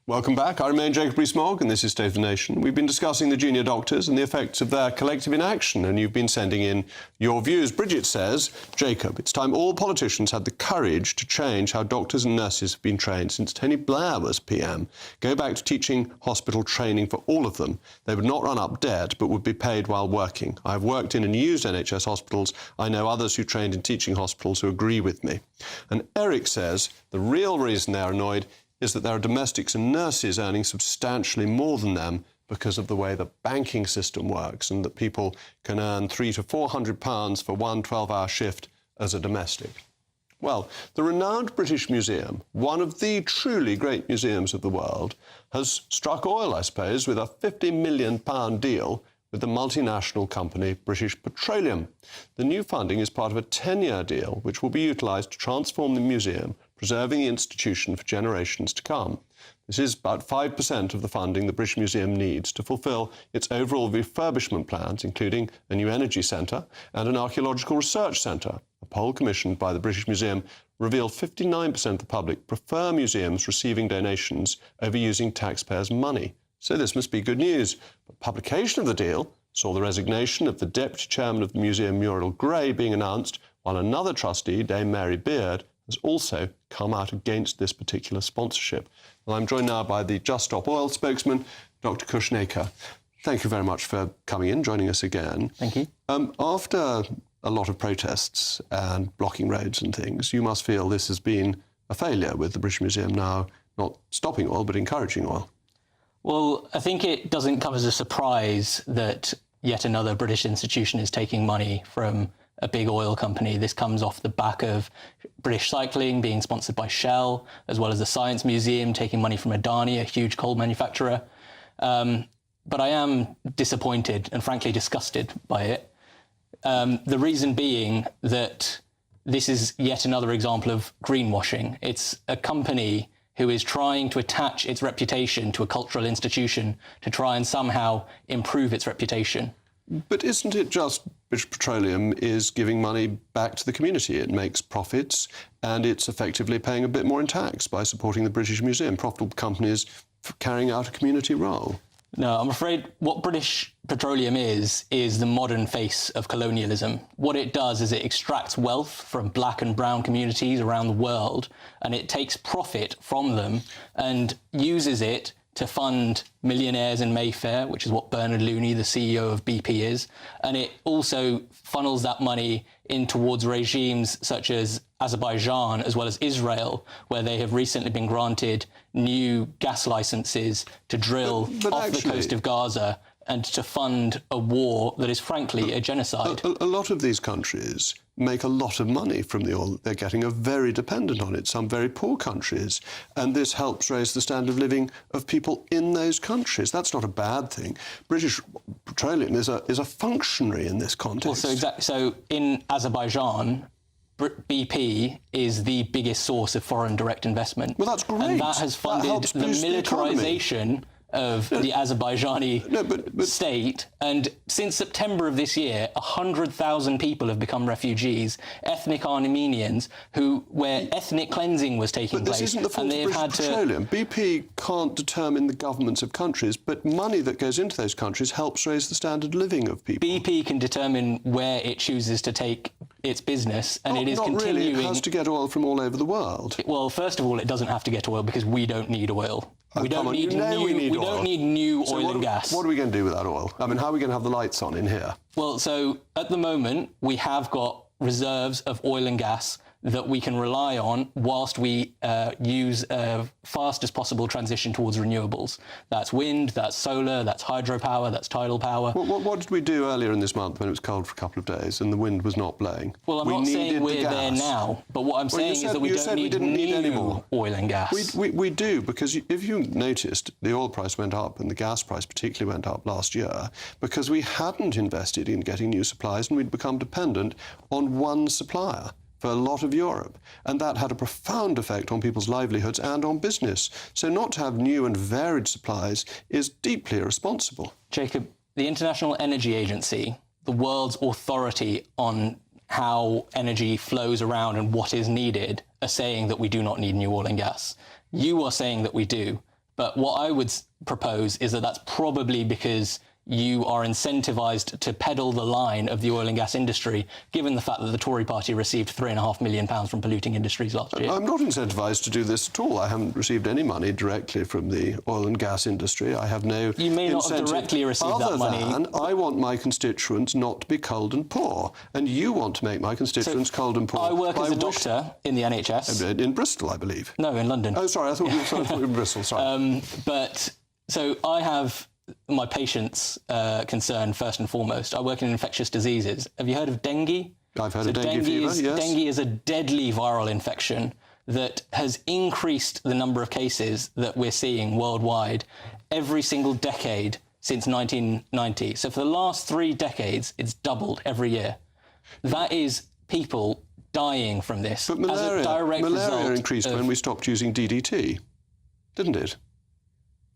E: Welcome back. I remain Jacob Rees-Mogg, and this is State of the Nation. We've been discussing the junior doctors and the effects of their collective inaction, and you've been sending in your views. Bridget says, Jacob, it's time all politicians had the courage to change how doctors and nurses have been trained since Tony Blair was PM. Go back to teaching hospital training for all of them. They would not run up debt, but would be paid while working. I've worked in and used NHS hospitals. I know others who trained in teaching hospitals who agree with me. And Eric says the real reason they're annoyed is that there are domestics and nurses earning substantially more than them because of the way the banking system works, and that people can earn £300 to £400 for one 12-hour shift as a domestic. Well, the renowned British Museum, one of the truly great museums of the world, has struck oil, I suppose, with a £50 million deal with the multinational company British Petroleum. The new funding is part of a 10-year deal which will be utilised to transform the museum, preserving the institution for generations to come. This is about 5% of the funding the British Museum needs to fulfil its overall refurbishment plans, including a new energy centre and an archaeological research centre. A poll commissioned by the British Museum revealed 59% of the public prefer museums receiving donations over using taxpayers' money. So this must be good news. But publication of the deal saw the resignation of the deputy chairman of the museum, Muriel Gray, being announced, while another trustee, Dame Mary Beard, has also come out against this particular sponsorship. Well, I'm joined now by the Just Stop Oil spokesman, Dr. Kushnekar. Thank you very much for coming in, joining us again.
V: Thank you.
E: After a lot of protests and blocking roads and things, you must feel this has been a failure with the British Museum now not stopping oil but encouraging oil.
V: Well, I think it doesn't come as a surprise that yet another British institution is taking money from a big oil company. This comes off the back of British Cycling being sponsored by Shell, as well as the Science Museum taking money from Adani, a huge coal manufacturer. But I am disappointed and frankly disgusted by it. The reason being that this is yet another example of greenwashing. It's a company who is trying to attach its reputation to a cultural institution to try and somehow improve its reputation.
E: But isn't it just British Petroleum is giving money back to the community? It makes profits and it's effectively paying a bit more in tax by supporting the British Museum, profitable companies carrying out a community role.
V: No, I'm afraid what British Petroleum is the modern face of colonialism. What it does is it extracts wealth from black and brown communities around the world, and it takes profit from them and uses it to fund millionaires in Mayfair, which is what Bernard Looney, the CEO of BP, is. And it also funnels that money in towards regimes such as Azerbaijan, as well as Israel, where they have recently been granted new gas licenses to drill off the coast of Gaza and to fund a war that is frankly a genocide.
E: A lot of these countries make a lot of money from the oil that they're getting, are very dependent on it, some very poor countries, and this helps raise the standard of living of people in those countries. That's not a bad thing. British Petroleum is a functionary in this context.
V: Well, so in Azerbaijan, BP is the biggest source of foreign direct investment.
E: Well, that's great.
V: And that has funded the militarization of the Azerbaijani state. And since September of this year, 100,000 people have become refugees, ethnic Armenians, where ethnic cleansing was taking place.
E: But this isn't the fault of British Petroleum. BP can't determine the governments of countries, but money that goes into those countries helps raise the standard of living of people.
V: BP can determine where it chooses to take its business, and it is continuing...
E: Not really. It has to get oil from all over the world.
V: Well, first of all, it doesn't have to get oil because we don't need oil. We don't need new oil and gas.
E: What are we going to do with that oil? I mean, how are we going to have the lights on in here?
V: Well, so at the moment, we have got reserves of oil and gas that we can rely on whilst we use a fast as possible transition towards renewables. That's wind, that's solar, that's hydropower, that's tidal power.
E: What did we do earlier in this month when it was cold for a couple of days and the wind was not blowing?
V: Well, I'm not saying we're there now, but what I'm saying is that we don't need any more oil and gas.
E: We do, because if you noticed, the oil price went up and the gas price particularly went up last year because we hadn't invested in getting new supplies and we'd become dependent on one supplier for a lot of Europe. And that had a profound effect on people's livelihoods and on business. So not to have new and varied supplies is deeply irresponsible.
V: Jacob, the International Energy Agency, the world's authority on how energy flows around and what is needed, are saying that we do not need new oil and gas. You are saying that we do. But what I would propose is that that's probably because you are incentivised to peddle the line of the oil and gas industry, given the fact that the Tory party received £3.5 million from polluting industries last year.
E: I'm not incentivised to do this at all. I haven't received any money directly from the oil and gas industry. I have no
V: You may not have directly received that money.
E: Other than I want my constituents not to be cold and poor, and you want to make my constituents cold and poor.
V: I work as a doctor in the NHS.
E: In Bristol, I believe.
V: No, in London.
E: Oh, sorry, I thought you were in Bristol, sorry.
V: So I have my patients concern first and foremost. I work in infectious diseases. Have you heard of dengue?
E: I've heard of dengue fever, yes.
V: Dengue is a deadly viral infection that has increased the number of cases that we're seeing worldwide every single decade since 1990. So for the last 3 decades, it's doubled every year. That is people dying from this.
E: But
V: as a direct
E: malaria
V: result
E: increased when we stopped using DDT, didn't it?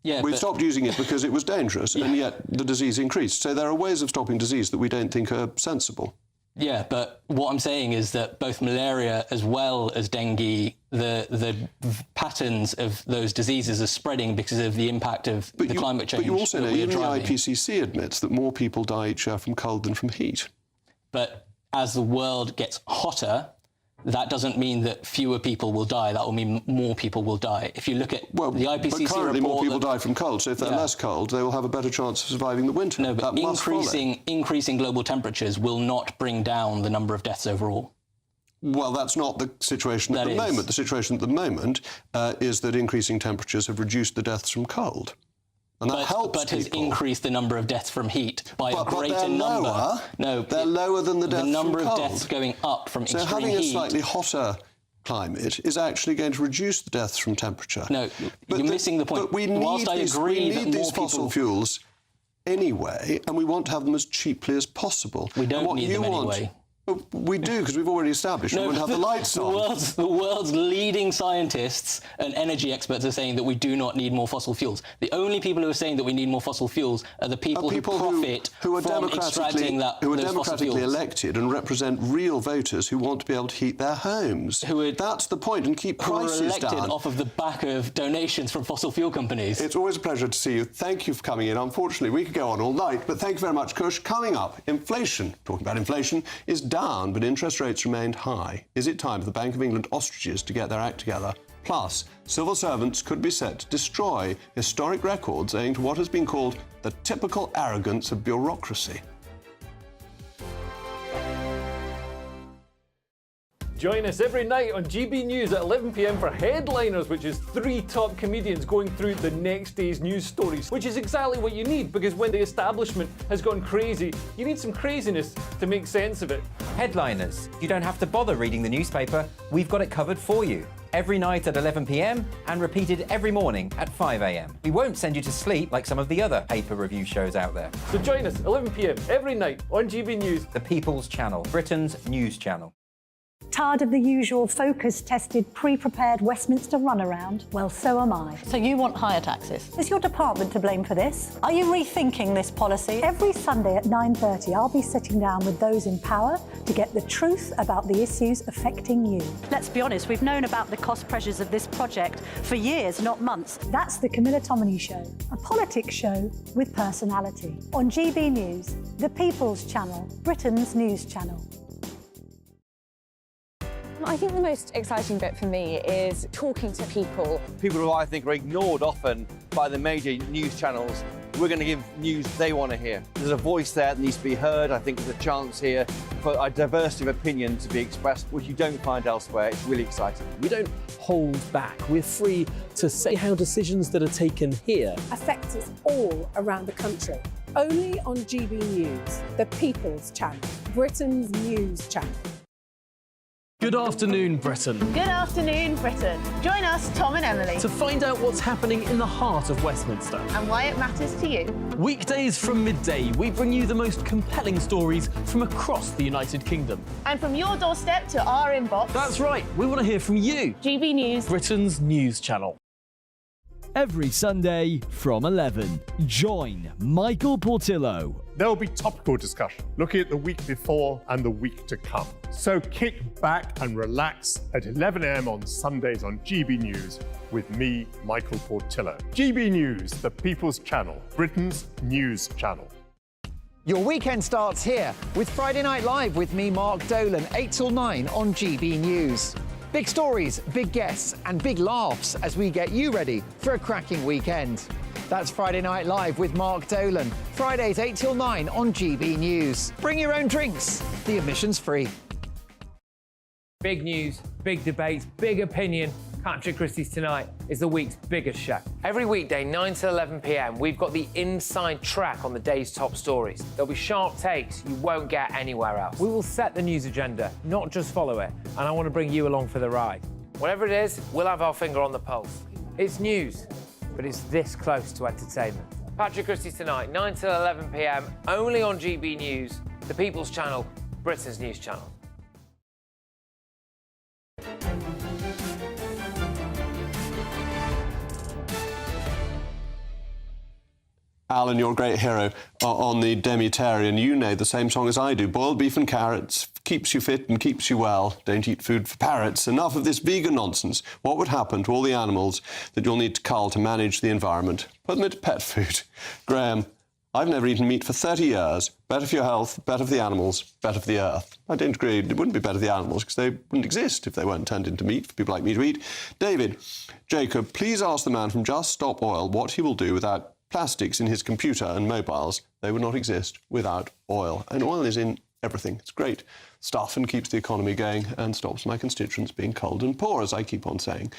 V: Yeah,
E: we stopped using it because it was dangerous, and yet the disease increased. So there are ways of stopping disease that we don't think are sensible.
V: Yeah, but what I'm saying is that both malaria as well as dengue, the patterns of those diseases are spreading because of the impact of the climate change.
E: But you also know,
V: even
E: the IPCC admits that more people die each year from cold than from heat.
V: But as the world gets hotter, that doesn't mean that fewer people will die. That will mean more people will die. If you look at the IPCC
E: but currently
V: report,
E: more people die from cold, so if they're less cold, they will have a better chance of surviving the winter.
V: No, but
E: that
V: increasing global temperatures will not bring down the number of deaths overall.
E: Well, that's not the situation at the moment. The situation at the moment is that increasing temperatures have reduced the deaths from cold. And that helps
V: but has increased the number of deaths from heat by a greater number.
E: Lower.
V: No,
E: they're lower than the deaths from cold.
V: The number of deaths going up from extreme heat.
E: So having a slightly hotter climate is actually going to reduce the deaths from temperature.
V: No, you're missing the point.
E: But we need these fossil fuels anyway, and we want to have them as cheaply as possible.
V: We don't need them anyway.
E: We do, because we've already established we won't have the lights on.
V: The world's leading scientists and energy experts are saying that we do not need more fossil fuels. The only people who are saying that we need more fossil fuels are the people who profit
E: who are
V: from extracting
E: democratically elected and represent real voters who want to be able to heat their homes. That's the point, and keep prices down.
V: Who are elected off of the back of donations from fossil fuel companies.
E: It's always a pleasure to see you. Thank you for coming in. Unfortunately, we could go on all night, but thank you very much, Kush. Coming up, inflation. Talking about inflation is down, but interest rates remained high. Is it time for the Bank of England ostriches to get their act together? Plus, civil servants could be set to destroy historic records owing to what has been called the typical arrogance of bureaucracy.
F: Join us every night on GB News at 11 p.m. for Headliners, which is 3 top comedians going through the next day's news stories, which is exactly what you need, because when the establishment has gone crazy, you need some craziness to make sense of it.
H: Headliners. You don't have to bother reading the newspaper. We've got it covered for you. Every night at 11 p.m. and repeated every morning at 5 a.m. We won't send you to sleep like some of the other paper review shows out there.
F: So join us 11 p.m. every night on GB News.
H: The People's Channel, Britain's news channel.
M: Tired of the usual focus-tested, pre-prepared Westminster runaround? Well, so am I.
C: So you want higher taxes?
M: Is your department to blame for this? Are you rethinking this policy? Every Sunday at 9:30, I'll be sitting down with those in power to get the truth about the issues affecting you.
C: Let's be honest, we've known about the cost pressures of this project for years, not months.
M: That's the Camilla Tominey Show, a politics show with personality. On GB News, the People's Channel, Britain's news channel.
B: I think the most exciting bit for me is talking to people.
K: People who I think are ignored often by the major news channels we're going to give news they want to hear. There's a voice there that needs to be heard. I think there's a chance here for a diversity of opinion to be expressed, which you don't find elsewhere. It's really exciting.
U: We don't hold back. We're free to say how decisions that are taken here
N: affect us all around the country. Only on GB News, the People's Channel, Britain's news channel.
U: Good afternoon, Britain.
G: Good afternoon, Britain. Join us, Tom and Emily,
U: To find out what's happening in the heart of Westminster.
G: and why it matters to you.
U: Weekdays from midday, we bring you the most compelling stories from across the United Kingdom.
G: And from your doorstep to our inbox.
U: That's right, we want to hear from you.
G: GB News,
U: Britain's news channel.
I: Every Sunday from 11, join Michael Portillo.
W: There will be topical discussion, looking at the week before and the week to come. So kick back and relax at 11 a.m. on Sundays on GB News with me, Michael Portillo. GB News, the People's Channel, Britain's news channel.
A: Your weekend starts here with Friday Night Live with me, Mark Dolan, 8 till 9 on GB News. Big stories, big guests, and big laughs as we get you ready for a cracking weekend. That's Friday Night Live with Mark Dolan. Fridays 8 till 9 on GB News. Bring your own drinks. The admission's free.
L: Big news, big debates, big opinion. Patrick Christie's Tonight is the week's biggest show. Every weekday, 9 to 11 p.m, we've got the inside track on the day's top stories. There'll be sharp takes you won't get anywhere else. We will set the news agenda, not just follow it, and I want to bring you along for the ride. Whatever it is, we'll have our finger on the pulse. It's news, but it's this close to entertainment. Patrick Christie's Tonight, 9 to 11 p.m, only on GB News, the People's Channel, Britain's news channel.
E: Alan, you're a great hero on the Demitarian. You know the same song as I do. Boiled beef and carrots keeps you fit and keeps you well. Don't eat food for parrots. Enough of this vegan nonsense. What would happen to all the animals that you'll need to cull to manage the environment? Put them into pet food. Graham, I've never eaten meat for 30 years. Better for your health, better for the animals, better for the earth. I don't agree. It wouldn't be better for the animals because they wouldn't exist if they weren't turned into meat for people like me to eat. David, Jacob, please ask the man from Just Stop Oil what he will do without plastics in his computer and mobiles. They would not exist without oil. And oil is in everything. It's great stuff and keeps the economy going and stops my constituents being cold and poor, as I keep on saying.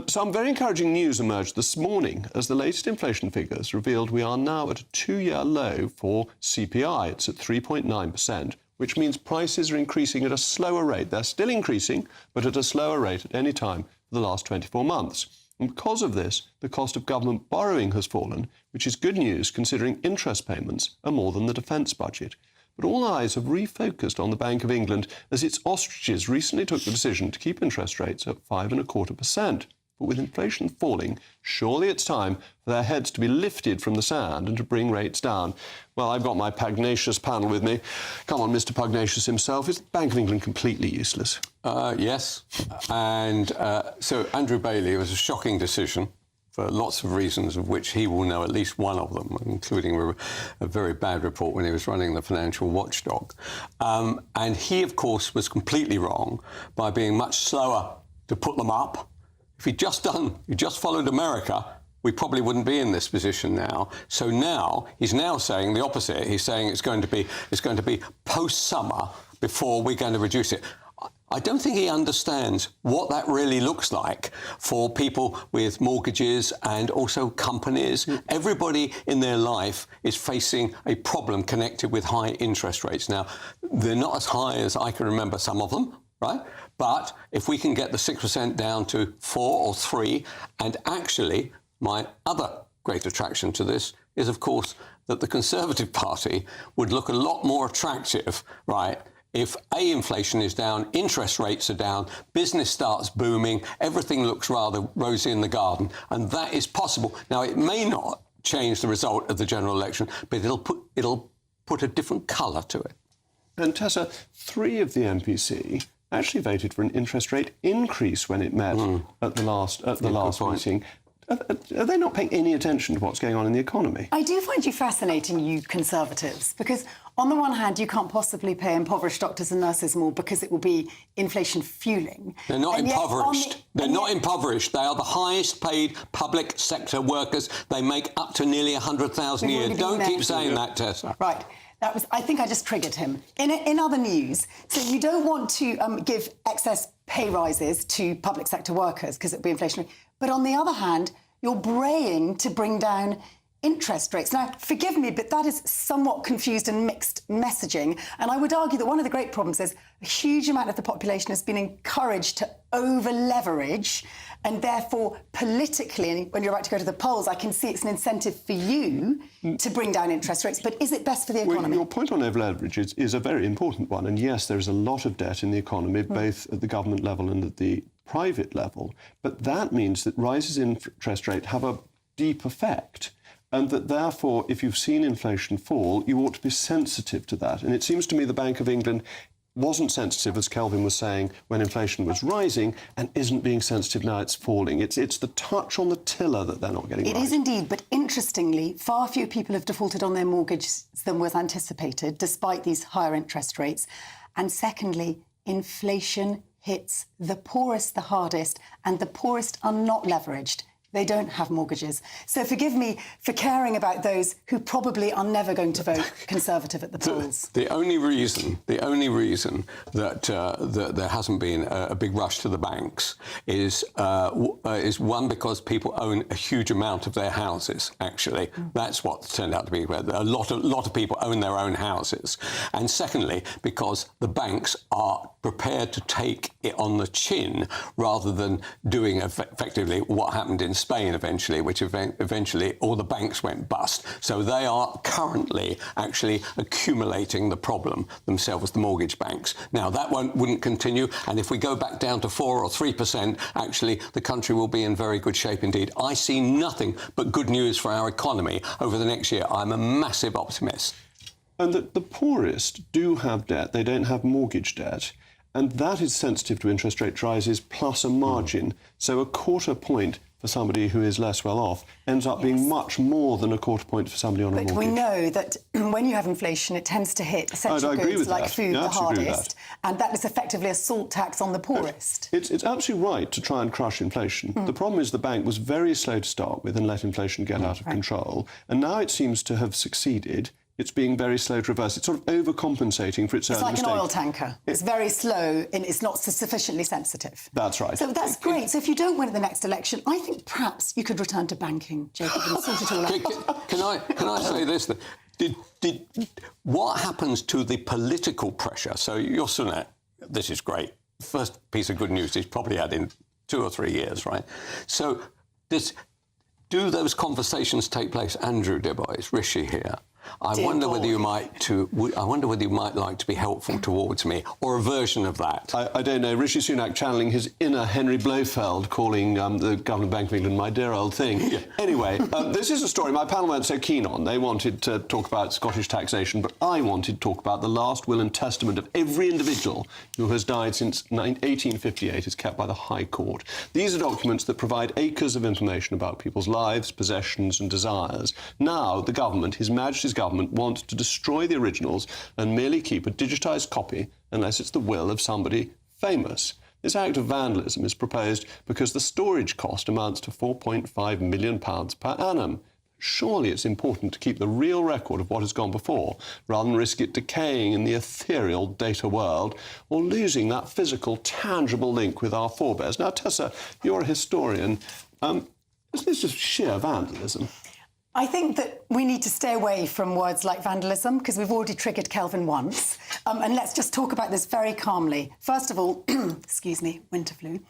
E: Some very encouraging news emerged this morning as the latest inflation figures revealed we are now at a 2-year low for CPI. It's at 3.9%, which means prices are increasing at a slower rate. They're still increasing, but at a slower rate at any time for the last 24 months. And because of this, the cost of government borrowing has fallen, which is good news considering interest payments are more than the defence budget. But all eyes have refocused on the Bank of England as its ostriches recently took the decision to keep interest rates at 5.25%. But with inflation falling, surely it's time for their heads to be lifted from the sand and to bring rates down. Well, I've got my pugnacious panel with me. Come on, Mr. Pugnacious himself. Is the Bank of England completely useless?
O: Yes. And so Andrew Bailey, it was a shocking decision for lots of reasons, of which he will know at least one of them, including a very bad report when he was running the financial watchdog. And he, of course, was completely wrong by being much slower to put them up. If he'd just followed America, we probably wouldn't be in this position now. So now he's saying the opposite. He's saying it's going to be post-summer before we're going to reduce it. I don't think he understands what that really looks like for people with mortgages and also companies. Everybody in their life is facing a problem connected with high interest rates. Now, they're not as high as I can remember some of them, right? But if we can get the 6% down to 4 or 3, and actually my other great attraction to this is, of course, that the Conservative Party would look a lot more attractive, right, if A, inflation is down, interest rates are down, business starts booming, everything looks rather rosy in the garden, and that is possible. Now, it may not change the result of the general election, but it'll put a different colour to it.
E: And Tessa, 3 of the MPC actually voted for an interest rate increase when it met at the last meeting. Are they not paying any attention to what's going on in the economy?
P: I do find you fascinating, you Conservatives, because on the one hand, you can't possibly pay impoverished doctors and nurses more because it will be inflation fueling.
O: They're not impoverished. They're not impoverished. They are the highest paid public sector workers. They make up to nearly 100,000 a year. Don't keep saying that, Tessa.
P: Right. I think I just triggered him. In other news, so you don't want to give excess pay rises to public sector workers because it would be inflationary. But on the other hand, you're braying to bring down interest rates. Now, forgive me, but that is somewhat confused and mixed messaging. And I would argue that one of the great problems is a huge amount of the population has been encouraged to over-leverage, and therefore, politically, when you're about to go to the polls, I can see it's an incentive for you to bring down interest rates. But is it best for the economy?
E: Well, your point on over-leverage is a very important one. And yes, there is a lot of debt in the economy, both at the government level and at the private level. But that means that rises in interest rate have a deep effect. And that, therefore, if you've seen inflation fall, you ought to be sensitive to that. And it seems to me the Bank of England wasn't sensitive, as Kelvin was saying, when inflation was rising, and isn't being sensitive now it's falling. It's the touch on the tiller that they're not getting right.
P: It is indeed, but interestingly, far fewer people have defaulted on their mortgages than was anticipated, despite these higher interest rates. And secondly, inflation hits the poorest the hardest, and the poorest are not leveraged. They don't have mortgages. So forgive me for caring about those who probably are never going to vote Conservative at the polls.
O: The only reason that there hasn't been a big rush to the banks is one, because people own a huge amount of their houses. Actually, that's what turned out to be. A lot of people own their own houses, and secondly, because the banks are prepared to take it on the chin rather than doing effectively what happened in Spain eventually, which eventually all the banks went bust. So they are currently actually accumulating the problem themselves, the mortgage banks. Now, that wouldn't continue, and if we go back down to 4 or 3%, actually the country will be in very good shape indeed. I see nothing but good news for our economy over the next year. I'm a massive optimist.
E: And the poorest do have debt. They don't have mortgage debt. And that is sensitive to interest rate rises plus a margin. So a quarter point for somebody who is less well off ends up being much more than a quarter point for somebody on a mortgage.
P: But we know that when you have inflation, it tends to hit essential goods like food the hardest, and that is effectively a salt tax on the poorest.
E: It's absolutely right to try and crush inflation. The problem is the bank was very slow to start with and let inflation get out of control, and now it seems to have succeeded. It's being very slow to reverse. It's sort of overcompensating for its early mistakes.
P: It's like an oil tanker. It's very slow and it's not sufficiently sensitive.
E: That's right.
P: So that's great. So if you don't win at the next election, I think perhaps you could return to banking, Jacob, and sort it all out.
O: Can I say this? What happens to the political pressure? So your Sunak, this is great. First piece of good news he's probably had in 2 or 3 years, right? So do those conversations take place? Andrew Debois, Rishi here. I wonder whether you might like to be helpful towards me, or a version of that.
E: I don't know. Rishi Sunak channeling his inner Henry Blofeld, calling the Governor of Bank of England my dear old thing. Yeah. Anyway, this is a story my panel weren't so keen on. They wanted to talk about Scottish taxation, but I wanted to talk about the last will and testament of every individual who has died since 1858 is kept by the High Court. These are documents that provide acres of information about people's lives, possessions and desires. Now, the government, His Majesty's government, wants to destroy the originals and merely keep a digitised copy unless it's the will of somebody famous. This act of vandalism is proposed because the storage cost amounts to £4.5 million per annum. Surely it's important to keep the real record of what has gone before, rather than risk it decaying in the ethereal data world or losing that physical, tangible link with our forebears. Now, Tessa, you're a historian. Is this just sheer vandalism?
P: I think that we need to stay away from words like vandalism, because we've already triggered Kelvin once. And let's just talk about this very calmly. First of all, excuse me, winter flu.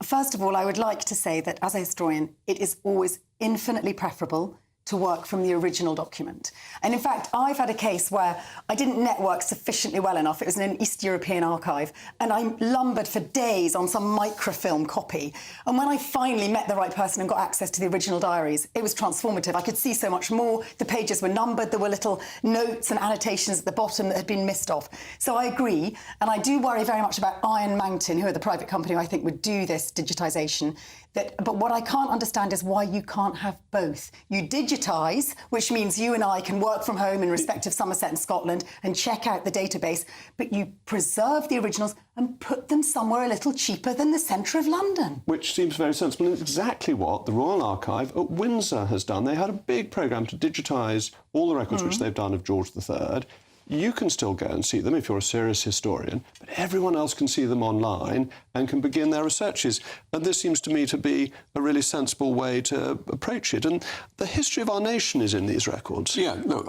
P: First of all, I would like to say that as a historian, it is always infinitely preferable to work from the original document. And in fact, I've had a case where I didn't network sufficiently well enough. It was in an East European archive, and I lumbered for days on some microfilm copy. And when I finally met the right person and got access to the original diaries, it was transformative. I could see so much more. The pages were numbered. There were little notes and annotations at the bottom that had been missed off. So I agree, and I do worry very much about Iron Mountain, who are the private company who I think would do this digitisation. But what I can't understand is why you can't have both. You digitise, which means you and I can work from home in respect of Somerset and Scotland and check out the database, but you preserve the originals and put them somewhere a little cheaper than the centre of London.
E: Which seems very sensible, and it's exactly what the Royal Archive at Windsor has done. They had a big programme to digitise all the records which they've done of George III. You can still go and see them if you're a serious historian, but everyone else can see them online and can begin their researches. And this seems to me to be a really sensible way to approach it. And the history of our nation is in these records.
O: Yeah, look,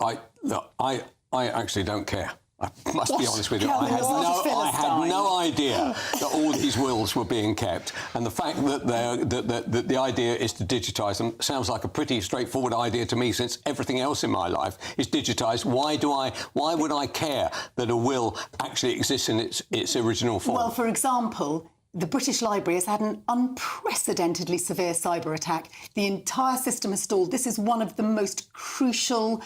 O: I actually don't care. I must be honest with you.
P: Kelvin,
O: I had no idea that all these wills were being kept, and the fact that the idea is to digitise them sounds like a pretty straightforward idea to me. Since everything else in my life is digitised, why would I care that a will actually exists in its original form?
P: Well, for example, the British Library has had an unprecedentedly severe cyber attack. The entire system has stalled. This is one of the most crucial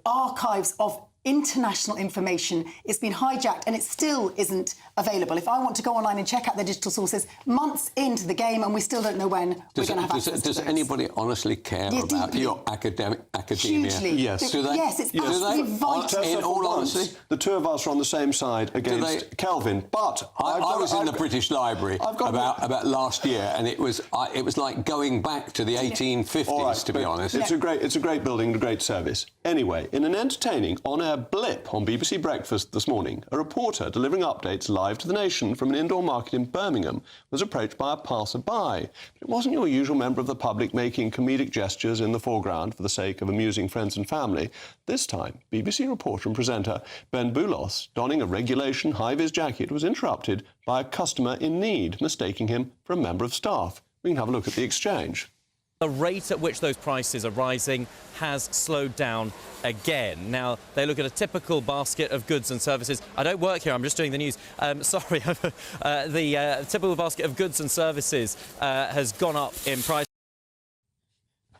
P: archives of international information. It's been hijacked and it still isn't available. If I want to go online and check out the digital sources, months into the game, and we still don't know when we're going to have access to
O: Does
P: those.
O: anybody honestly care about your academia?
P: Hugely.
E: Yes.
O: Do they?
P: Yes, it's absolutely vital.
O: In all honesty,
E: the two of us are on the same side against Kelvin. But
O: I was in the British Library about last year, and it was like going back to the 1850s, to be honest.
E: It's a great building, a great service. Anyway, in an entertaining on-air blip on BBC Breakfast this morning, a reporter delivering updates live to the nation from an indoor market in Birmingham was approached by a passer-by. It wasn't your usual member of the public making comedic gestures in the foreground for the sake of amusing friends and family. This time, BBC reporter and presenter Ben Boulos, donning a regulation high-vis jacket, was interrupted by a customer in need, mistaking him for a member of staff. We can have a look at the exchange.
Q: The rate at which those prices are rising has slowed down again. Now, they look at a typical basket of goods and services. I don't work here, I'm just doing the news. Sorry, the typical basket of goods and services has gone up in price.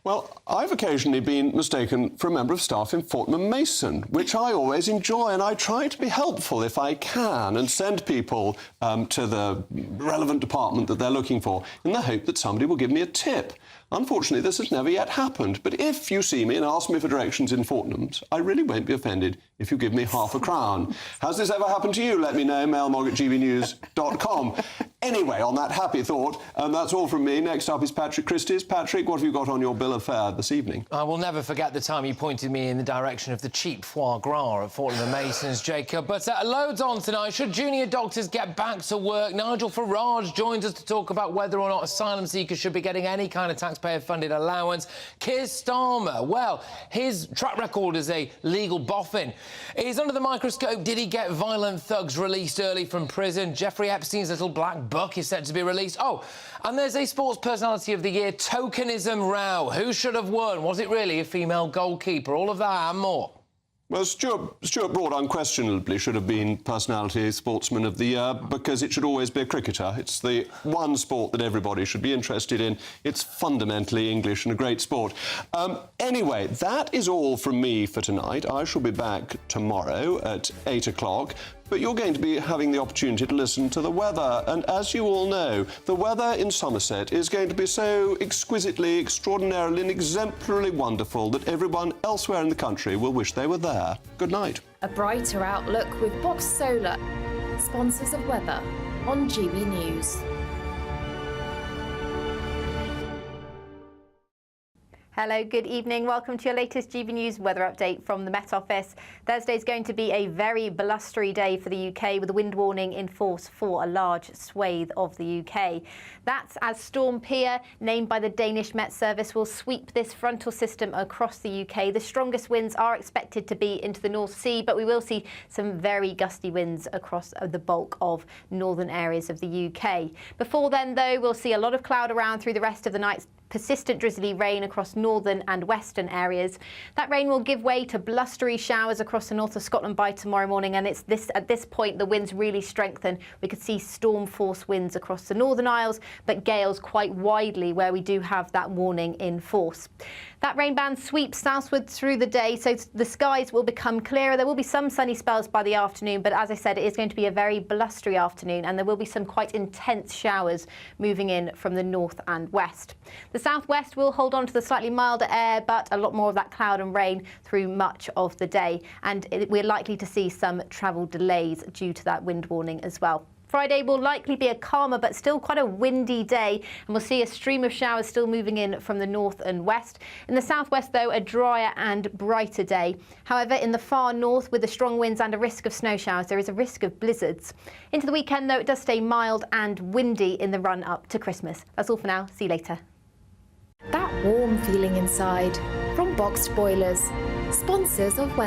E: Well, I've occasionally been mistaken for a member of staff in Fortnum & Mason, which I always enjoy, and I try to be helpful if I can and send people to the relevant department that they're looking for in the hope that somebody will give me a tip. Unfortunately, this has never yet happened, but if you see me and ask me for directions in Fortnum's, I really won't be offended if you give me half a crown. Has this ever happened to you? Let me know, mailmog@gbnews.com. Anyway, on that happy thought, that's all from me. Next up is Patrick Christie's. Patrick, what have you got on your bill of fare this evening?
L: I will never forget the time you pointed me in the direction of the cheap foie gras at Fortnum & Mason's, Jacob. But loads on tonight. Should junior doctors get back to work? Nigel Farage joins us to talk about whether or not asylum seekers should be getting any kind of taxpayer-funded allowance. Keir Starmer, well, his track record as a legal boffin is under the microscope. Did he get violent thugs released early from prison? Jeffrey Epstein's little black book is set to be released. Oh, and there's a Sports Personality of the Year tokenism row. Who should have won? Was it really a female goalkeeper? All of that and more.
E: Well, Stuart Broad unquestionably should have been Personality Sportsman of the Year because it should always be a cricketer. It's the one sport that everybody should be interested in. It's fundamentally English and a great sport. Anyway, that is all from me for tonight. I shall be back tomorrow at 8 o'clock. But you're going to be having the opportunity to listen to the weather. And as you all know, the weather in Somerset is going to be so exquisitely, extraordinarily and exemplarily wonderful that everyone elsewhere in the country will wish they were there. Good night.
R: A brighter outlook with Box Solar, sponsors of weather on GB News.
S: Hello, good evening. Welcome to your latest GB News weather update from the Met Office. Thursday is going to be a very blustery day for the UK with a wind warning in force for a large swathe of the UK. That's as Storm Pia, named by the Danish Met Service, will sweep this frontal system across the UK. The strongest winds are expected to be into the North Sea, but we will see some very gusty winds across the bulk of northern areas of the UK. Before then, though, we'll see a lot of cloud around through the rest of the night, persistent drizzly rain across northern and western areas. That rain will give way to blustery showers across the north of Scotland by tomorrow morning, and at this point the winds really strengthen. We could see storm force winds across the Northern Isles, but gales quite widely where we do have that warning in force. That rain band sweeps southward through the day, so the skies will become clearer. There will be some sunny spells by the afternoon, but as I said, it is going to be a very blustery afternoon, and there will be some quite intense showers moving in from the north and west. The southwest will hold on to the slightly milder air, but a lot more of that cloud and rain through much of the day, and we're likely to see some travel delays due to that wind warning as well. Friday will likely be a calmer but still quite a windy day, and we'll see a stream of showers still moving in from the north and west. In the southwest, though, a drier and brighter day. However, in the far north, with the strong winds and a risk of snow showers, there is a risk of blizzards. Into the weekend, though, it does stay mild and windy in the run up to Christmas. That's all for now. See you later.
R: That warm feeling inside from Boxed Boilers, sponsors of Weather.